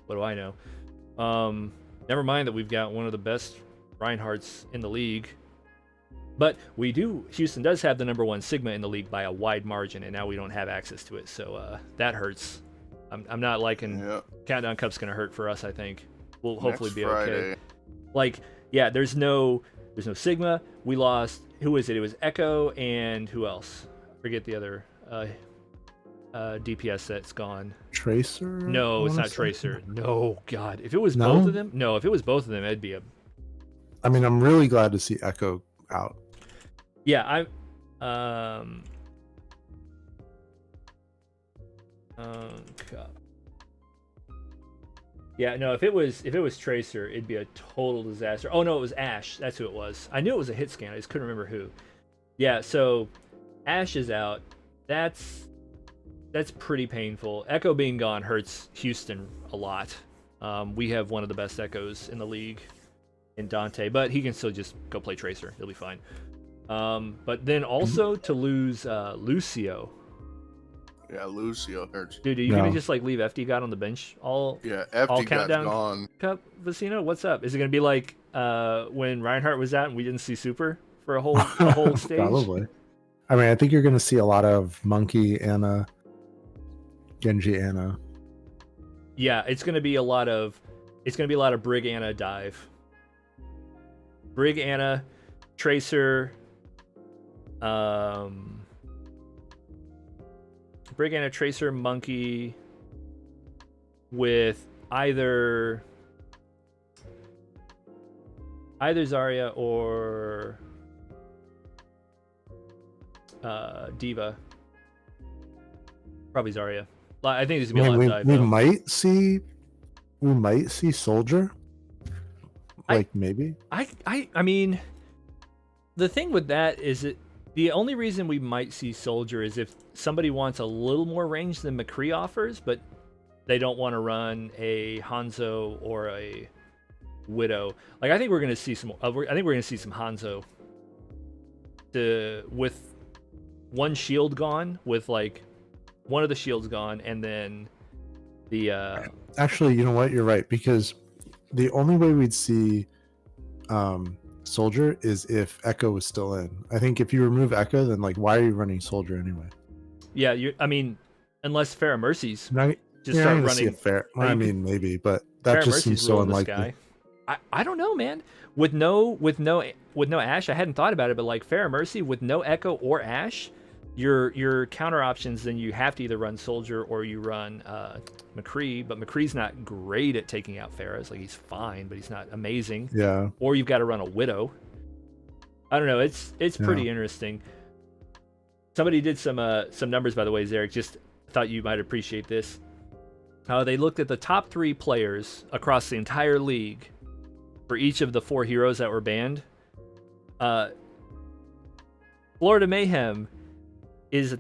what do I know? Never mind that we've got one of the best Reinhardts in the league. But Houston does have the number 1 Sigma in the league by a wide margin, and now we don't have access to it. So that hurts. I'm not liking Countdown Cup's going to hurt for us, I think. We'll hopefully be okay. Like, yeah, there's no Sigma. We lost, who is it? It was Echo and who else? Forget the other DPS that's gone. Tracer? No, it's not Tracer. No, God. If it was both of them, it'd be a... I mean, I'm really glad to see Echo out. Yeah, yeah, no, if it was Tracer, it'd be a total disaster. Oh no, it was Ashe. That's who it was. I knew it was a hit scan. I just couldn't remember who. Yeah, so Ashe is out. That's pretty painful. Echo being gone hurts Houston a lot. We have one of the best Echoes in the league in Dante, but he can still just go play Tracer. He'll be fine. But then also to lose Lucio. Yeah, Lucio hurts. Dude, are you gonna just like leave FD God on the bench all Countdown gone. Cup, Vecino? What's up? Is it gonna be like when Reinhardt was out and we didn't see Super for a whole stage? Probably. I mean, I think you're gonna see a lot of Monkey Anna, Genji Anna. Yeah, it's gonna be a lot of Brig Anna dive. Brig Anna, Tracer, Brig Anna, Tracer, Monkey, with either Zarya or Diva. Probably Zarya. I think there's gonna be a lot of dive. We might see Soldier. Maybe. I mean, the thing with that is the only reason we might see Soldier is if somebody wants a little more range than McCree offers, but they don't want to run a Hanzo or a Widow. Like, I think we're gonna see some. I think we're gonna see some Hanzo. With one shield gone, with like one of the shields gone, and then the. Actually, you know what? You're right, because the only way we'd see Soldier is if Echo was still in. I think if you remove Echo, then like, why are you running Soldier anyway? Yeah, I mean, unless Farrah Mercy's start running. I mean, maybe, but that Farrah just seems so unlikely. I don't know, man. With no Ashe, I hadn't thought about it, but like Farrah Mercy with no Echo or Ashe, your counter options, then you have to either run Soldier or you run McCree, but McCree's not great at taking out Farrah's. Like, he's fine, but he's not amazing. Yeah. Or you've got to run a Widow. I don't know. It's pretty interesting. Somebody did some numbers, by the way, Zarek. Just thought you might appreciate this. They looked at the top 3 players across the entire league for each of the 4 heroes that were banned. Florida Mayhem is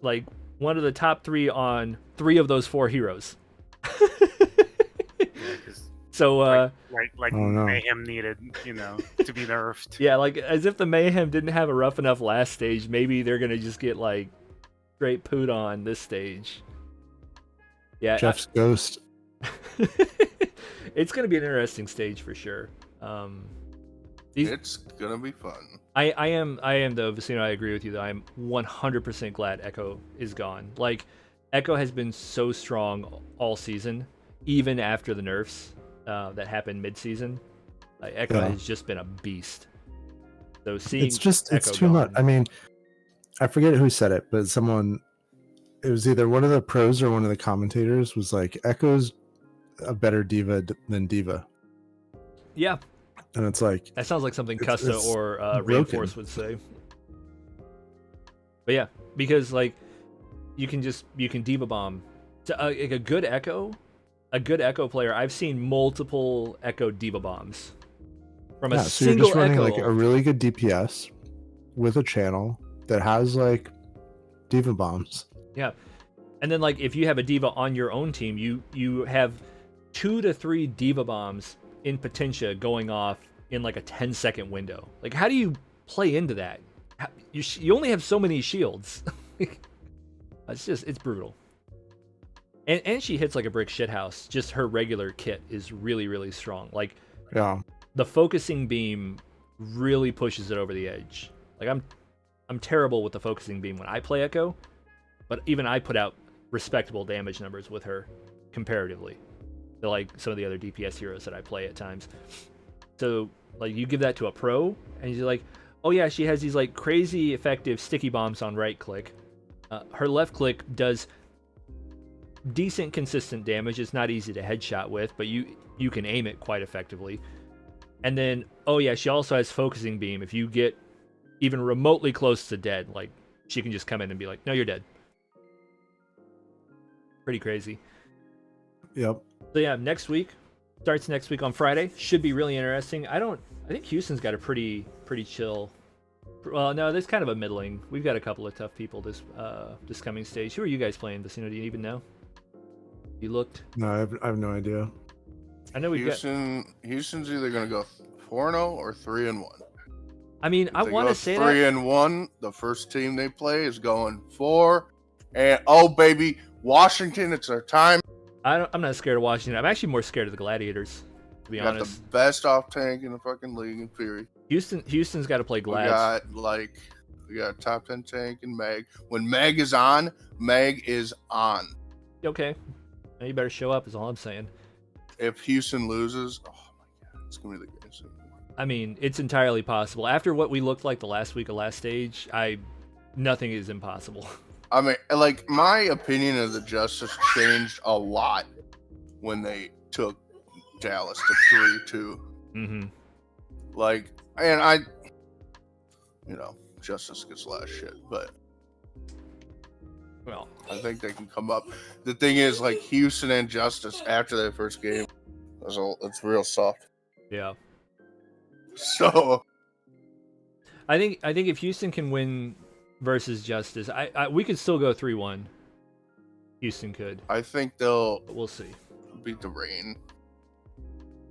one of the top 3 on 3 of those 4 heroes. So Mayhem needed, to be nerfed. Yeah, like as if the Mayhem didn't have a rough enough last stage, maybe they're gonna just get like straight pooed on this stage. Yeah, Jeff's Ghost. It's gonna be an interesting stage for sure. It's gonna be fun. I am though, Vicino, I agree with you though. I'm 100% glad Echo is gone. Like, Echo has been so strong all season, even after the nerfs that happened mid-season. Echo has just been a beast. So seeing it's Echo too much. gone- I mean, I forget who said it, but it was either one of the pros or one of the commentators was like, Echo's a better diva than Diva. Yeah, And it's like, that sounds like something it's Custa or broken. Reinforce would say. But yeah, because like you can diva bomb. Like a good Echo player. I've seen multiple Echo diva bombs from a so you're single just running Echo. like a really good DPS with a channel that has like diva bombs. Yeah, and then like if you have a diva on your own team, you have 2 to 3 diva bombs in Potentia going off in like a 10-second window. Like, how do you play into that? You only have so many shields. It's brutal. And she hits like a brick shithouse. Just her regular kit is really, really strong. Like, Yeah. the focusing beam really pushes it over the edge. Like, I'm terrible with the focusing beam when I play Echo, but even I put out respectable damage numbers with her comparatively to like some of the other DPS heroes that I play at times. So like you give that to a pro and you're like, oh yeah, she has these like crazy effective sticky bombs on right click. Her left click does decent consistent damage. It's not easy to headshot with, but you can aim it quite effectively. And then, oh yeah, she also has focusing beam. If you get even remotely close to dead, like she can just come in and be like, no, you're dead. Pretty crazy. Yep. So yeah, starts next week on Friday. Should be really interesting. I think Houston's got a pretty chill. Well, no, there's kind of a middling. We've got a couple of tough people this coming stage. Who are you guys playing, Vicino? Do you even know? You looked? No, I have no idea. I know we've got. Houston's either gonna go 4-0 or 3-1. I mean, I want to say that 3-1. The first team they play is going 4, and oh baby, Washington, it's their time. I'm not scared of Washington. I'm actually more scared of the Gladiators, to be honest. Got the best off tank in the fucking league in Fury. Houston's got to play Glads. We got a top 10 tank in Mag. When Mag is on, Mag is on. Okay, now you better show up. Is all I'm saying. If Houston loses, oh my god, it's gonna be the greatest thing. I mean, it's entirely possible. After what we looked like the last week of last stage, nothing is impossible. I mean, like, my opinion of the Justice changed a lot when they took Dallas to 3-2. Mm-hmm. Like, and Justice gets a lot of shit, but Well, I think they can come up. The thing is, like, Houston and Justice after their first game, it's real soft. yeah. So I think if Houston can win versus Justice, we could still go 3-1. Houston could. I think they'll But we'll see. beat the Reign.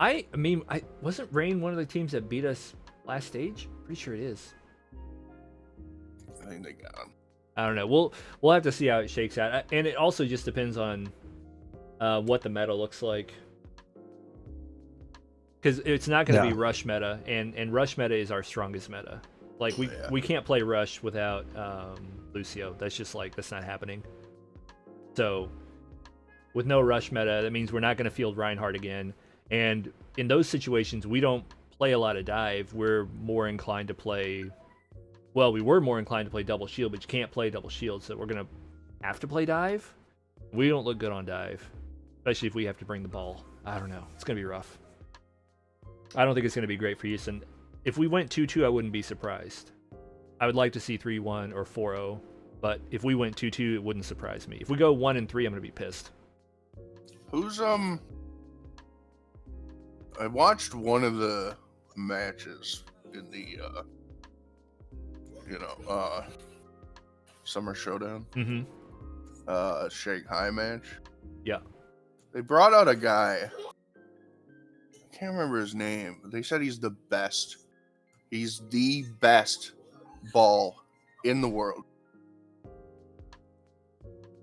I mean, wasn't Reign one of the teams that beat us last stage? Pretty sure it is. I think they got them. I don't know. We'll have to see how it shakes out, and it also just depends on what the meta looks like. Because it's not going to be Rush meta, and Rush meta is our strongest meta. Like we can't play Rush without Lucio. That's not happening. So with no Rush meta, that means we're not going to field Reinhardt again. And in those situations, we don't play a lot of dive. We're more inclined to play. Well, we were more inclined to play double shield, but you can't play double shield, so we're going to have to play dive. We don't look good on dive, especially if we have to bring the ball. I don't know. It's going to be rough. I don't think it's going to be great for Houston. If we went 2-2, I wouldn't be surprised. I would like to see 3-1 or 4-0, but if we went 2-2, it wouldn't surprise me. If we go 1-3, I'm going to be pissed. Who's I watched one of the matches in the Summer Showdown. Mm-hmm. Shanghai match. Yeah. They brought out a guy. I can't remember his name, but they said he's the best. He's the best ball in the world.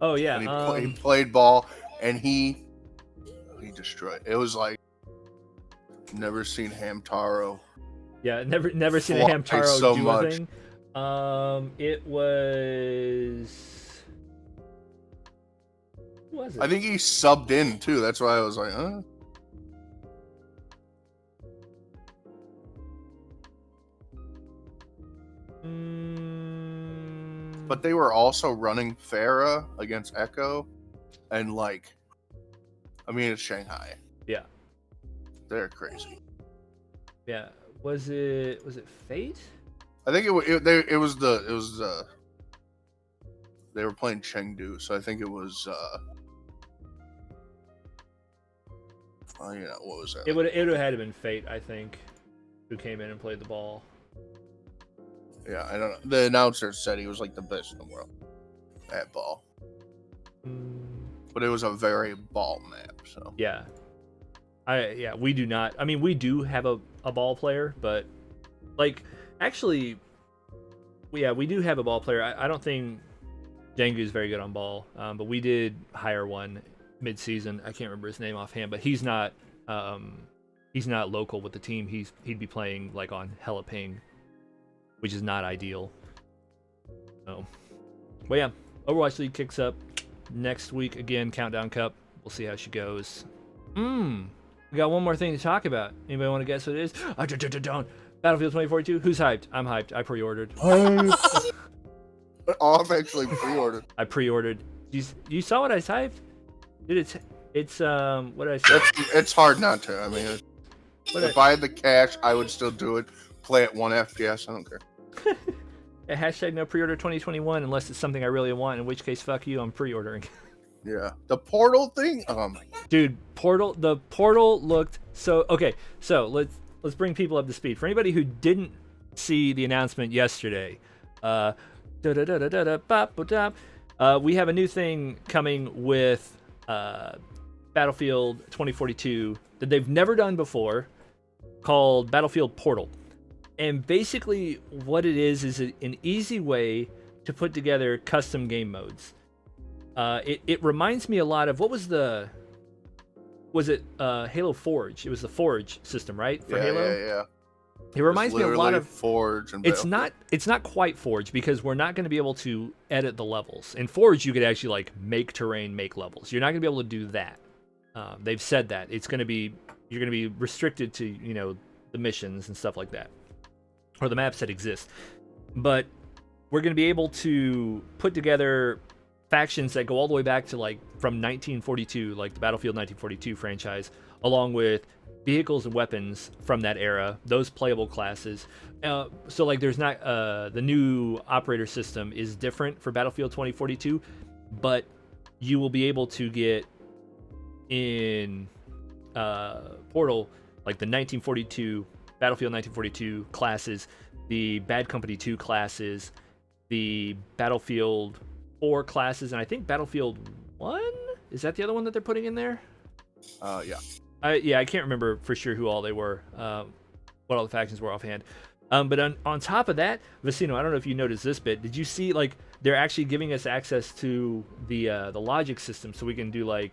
Oh yeah. And he played ball, and he destroyed. It was like never seen Hamtaro Yeah, never seen a Fly Hamtaro so do much. a thing. It was. Who was it? I think he subbed in too. That's why I was like, huh? But they were also running Pharah against Echo, and like, I mean, it's Shanghai. Yeah. They're crazy. Yeah. Was it Fate? I think it was the they were playing Chengdu, so I think it was what was that? It would have had to been Fate, I think, who came in and played the ball. Yeah, I don't know. The announcer said he was like the best in the world at ball, but it was a very ball map. So yeah, we do not. I mean, we do have a ball player, but like actually, we do have a ball player. I don't think Jengu is very good on ball, but we did hire one mid-season. I can't remember his name offhand, but he's not local with the team. He'd be playing like on hella ping, which is not ideal. So, but yeah, Overwatch League kicks up next week again. Countdown Cup. We'll see how she goes. We got one more thing to talk about. Anybody want to guess what it is? Don't. Battlefield 2042. Who's hyped? I'm hyped. I pre-ordered. oh, I've actually pre-ordered. I pre-ordered. You saw what I typed? Dude, it's what did I say? It's hard not to. I mean, if I had the cash, I would still do it. Play at 1 FPS. I don't care. Yeah, hashtag no pre-order 2021 unless it's something I really want, in which case fuck you, I'm pre-ordering. Yeah, the portal thing. Oh my god, dude, the portal looked so okay. So let's bring people up to speed. For anybody who didn't see the announcement yesterday, we have a new thing coming with Battlefield 2042 that they've never done before, called Battlefield Portal. And basically what it is an easy way to put together custom game modes. It reminds me a lot of, was it Halo Forge? It was the Forge system, right? For Halo? Yeah. It reminds me a lot of Forge. And it's not quite Forge, because we're not going to be able to edit the levels. In Forge, you could actually like make terrain, make levels. You're not going to be able to do that. They've said that you're going to be restricted to the missions and stuff like that, or the maps that exist. But we're going to be able to put together factions that go all the way back to like from 1942, like the Battlefield 1942 franchise, along with vehicles and weapons from that era, those playable classes. So like there's not the new operator system is different for Battlefield 2042, but you will be able to get in Portal like the 1942 Battlefield 1942 classes, the Bad Company 2 classes, the Battlefield 4 classes, and I think Battlefield 1? Is that the other one that they're putting in there? Yeah. I can't remember for sure who all they were, what all the factions were offhand. But on top of that, Vicino, I don't know if you noticed this bit. Did you see, like, they're actually giving us access to the logic system, so we can do, like,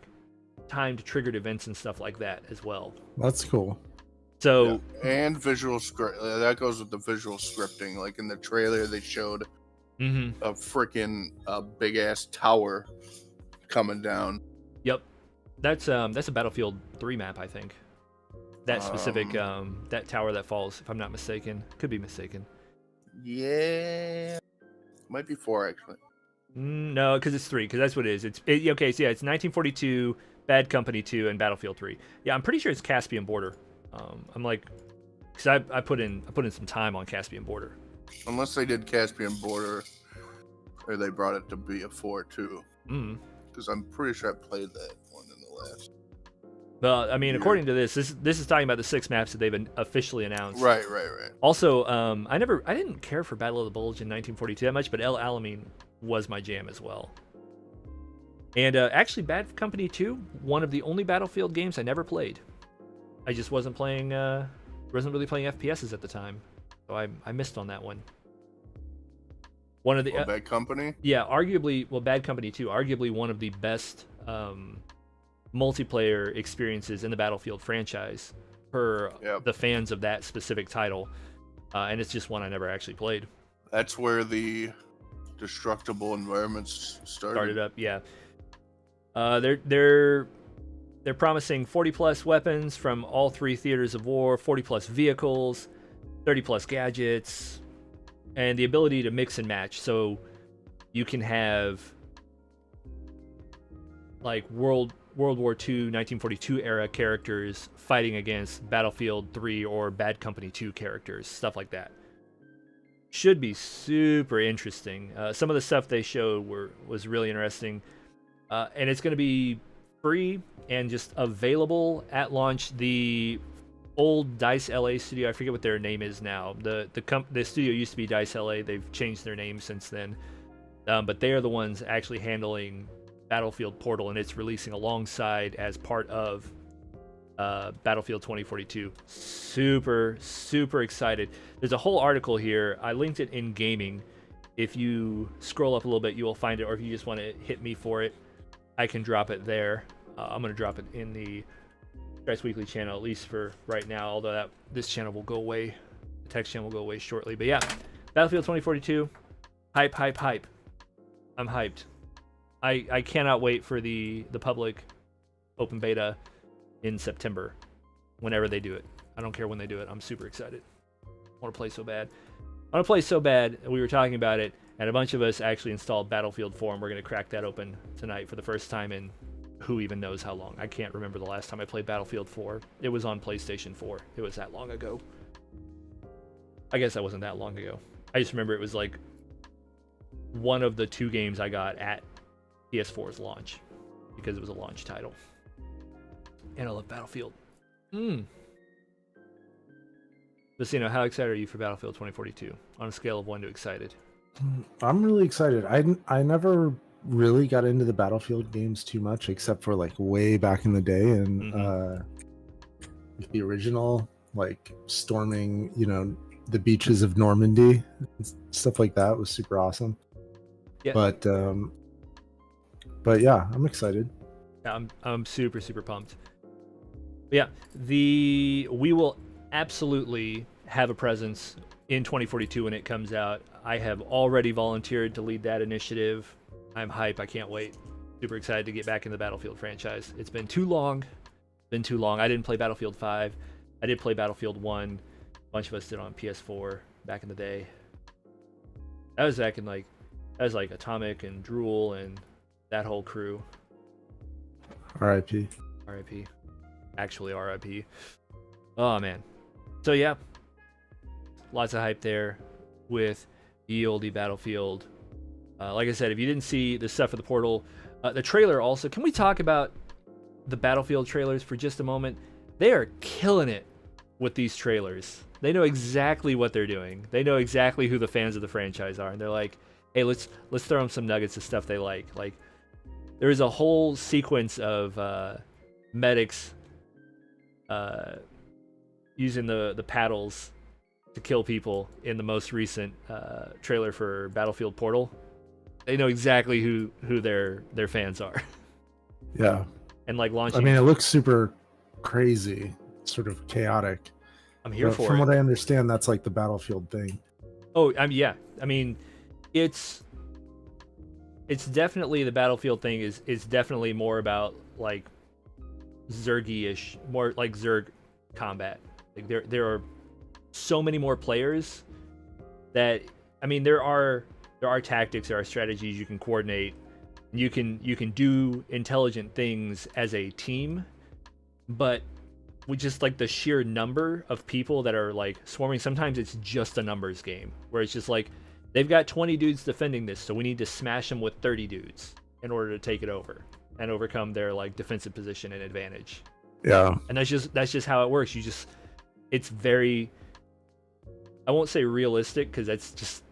timed triggered events and stuff like that as well. That's cool. So and visual script, that goes with the visual scripting. Like in the trailer, they showed a freaking big ass tower coming down. Yep, that's a Battlefield 3 map, I think. That specific that tower that falls, if I'm not mistaken, could be mistaken. Yeah, might be 4 actually. No, because it's 3, because that's what it is. Okay, so yeah, it's 1942, Bad Company 2, and Battlefield 3. Yeah, I'm pretty sure it's Caspian Border. I'm like, because I put in some time on Caspian Border. Unless they did Caspian Border, or they brought it to be a 4 too. Because I'm pretty sure I played that one in the last. Well, I mean, according to this is talking about the 6 maps that they've officially announced. Right. Also, I didn't care for Battle of the Bulge in 1942 that much, but El Alamein was my jam as well. And actually, Bad Company 2, one of the only Battlefield games I never played. I just wasn't really playing FPSs at the time, so I missed on that one. One of the Bad Company. Yeah, arguably, Bad Company 2, arguably one of the best multiplayer experiences in the Battlefield franchise for the fans of that specific title. and it's just one I never actually played. That's where the destructible environments started up. Yeah. They're promising 40 plus weapons from all 3 theaters of war, 40 plus vehicles, 30 plus gadgets, and the ability to mix and match. So you can have like World War II, 1942 era characters fighting against Battlefield 3 or Bad Company 2 characters, stuff like that. Should be super interesting. Some of the stuff they showed was really interesting, and it's going to be free and just available at launch. The old Dice LA studio, I forget what their name is now. The studio used to be Dice LA. They've changed their name since then, but they are the ones actually handling Battlefield Portal, and it's releasing alongside as part of Battlefield 2042. Super excited. There's a whole article here. I linked it in gaming. If you scroll up a little bit, you will find it, or if you just want to hit me for it, I can drop it there. I'm going to drop it in the Strats Weekly channel, at least for right now, although this channel will go away. The text channel will go away shortly. But yeah, Battlefield 2042, hype. I'm hyped. I cannot wait for the public open beta in September, whenever they do it. I don't care when they do it. I'm super excited. I want to play so bad. We were talking about it, and a bunch of us actually installed Battlefield 4, and we're going to crack that open tonight for the first time in who even knows how long. I can't remember the last time I played Battlefield 4. It was on PlayStation 4. It was that long ago. I guess that wasn't that long ago. I just remember it was like one of the 2 games I got at PS4's launch, because it was a launch title. And I love Battlefield. Lucino, how excited are you for Battlefield 2042 on a scale of 1 to excited? I'm really excited. I never really got into the Battlefield games too much, except for like way back in the day, and the original, like storming, the beaches of Normandy, stuff like that was super awesome. Yeah. But yeah, I'm excited. Yeah, I'm super pumped. But yeah, we will absolutely have a presence in 2042 when it comes out. I have already volunteered to lead that initiative. I'm hype. I can't wait. Super excited to get back in the Battlefield franchise. It's been too long. I didn't play Battlefield 5. I did play Battlefield 1. A bunch of us did on PS4 back in the day. That was like Atomic and Drool and that whole crew. R.I.P. Actually, R.I.P. Oh, man. So, yeah. Lots of hype there with the oldie Battlefield. Like I said, if you didn't see the stuff for the Portal, the trailer also... Can we talk about the Battlefield trailers for just a moment? They are killing it with these trailers. They know exactly what they're doing. They know exactly who the fans of the franchise are. And they're like, hey, let's throw them some nuggets of stuff they like. Like, there is a whole sequence of medics using the paddles to kill people in the most recent trailer for Battlefield Portal. They know exactly who their fans are. Yeah. And like launching... I mean, it looks super crazy, sort of chaotic. I'm here for it. From what I understand, that's like the Battlefield thing. Oh, yeah. I mean, it's definitely the Battlefield thing is definitely more about like Zergy-ish, more like Zerg combat. Like there are so many more players that, I mean, there are tactics, there are strategies you can coordinate. You can do intelligent things as a team, but with just like the sheer number of people that are like swarming, sometimes it's just a numbers game where it's just like they've got 20 dudes defending this, so we need to smash them with 30 dudes in order to take it over and overcome their like defensive position and advantage. Yeah. And that's just how it works. It's very, I won't say realistic, because that's just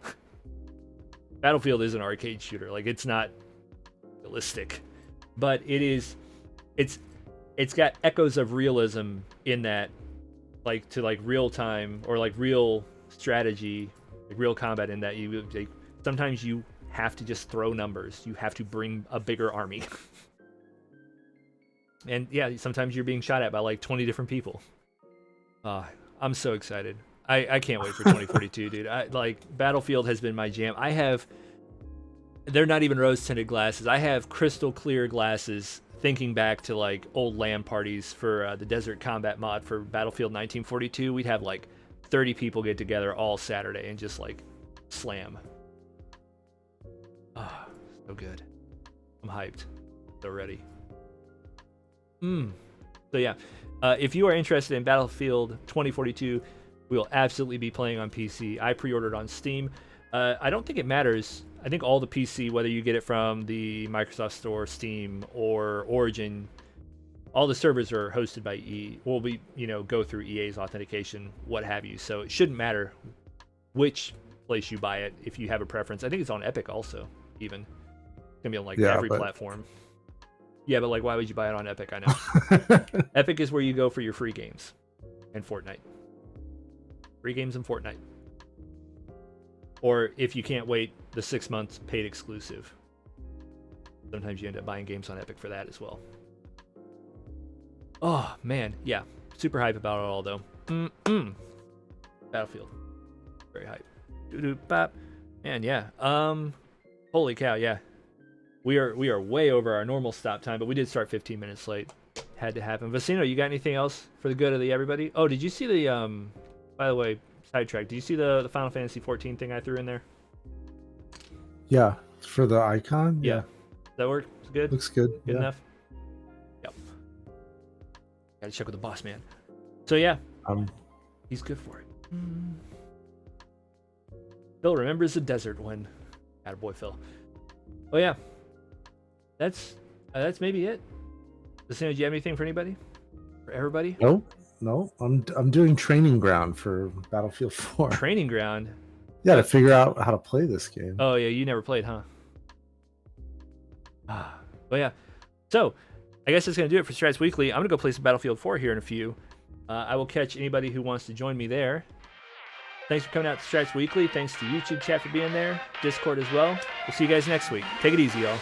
Battlefield is an arcade shooter. Like, it's not realistic, but it's got echoes of realism in that, like, to like real time or like real strategy, like real combat, in that sometimes you have to just throw numbers. You have to bring a bigger army. And yeah, sometimes you're being shot at by like 20 different people. I'm so excited. I can't wait for 2042, dude. Battlefield has been my jam. They're not even rose-tinted glasses. I have crystal clear glasses thinking back to like old LAN parties for the Desert Combat mod for Battlefield 1942. We'd have like 30 people get together all Saturday and just like slam. Oh, so good. I'm hyped. So ready. So yeah, if you are interested in Battlefield 2042, we will absolutely be playing on PC. I pre-ordered on Steam. I don't think it matters. I think all the PC, whether you get it from the Microsoft Store, Steam, or Origin, all the servers are hosted by will be, go through EA's authentication, what have you. So it shouldn't matter which place you buy it if you have a preference. I think it's on Epic also, even. It's gonna be on every platform. Yeah, but why would you buy it on Epic? I know. Epic is where you go for your free games and Fortnite. Free games and Fortnite. Or if you can't wait, the 6 months paid exclusive. Sometimes you end up buying games on Epic for that as well. Oh, man. Yeah. Super hype about it all, though. Battlefield. Very hype. Doo-doo-bop. And yeah. Holy cow, yeah. We are way over our normal stop time, but we did start 15 minutes late. Had to happen. Vicino, you got anything else for the good of the everybody? Oh, did you see the by the way, sidetrack, did you see the Final Fantasy 14 thing I threw in there? Yeah, for the icon. Yeah. That work? It's good. Looks good. Good enough. Yep. Gotta check with the boss man. So yeah, he's good for it. Phil remembers the desert when. Attaboy Phil. Oh yeah. That's maybe it. Lucina, do you have anything for anybody? For everybody? No. I'm doing training ground for Battlefield 4. Training ground? Yeah, to figure out how to play this game. Oh yeah, you never played, huh? But yeah. So, I guess that's gonna do it for Strats Weekly. I'm gonna go play some Battlefield 4 here in a few. I will catch anybody who wants to join me there. Thanks for coming out to Strats Weekly. Thanks to YouTube chat for being there. Discord as well. We'll see you guys next week. Take it easy, y'all.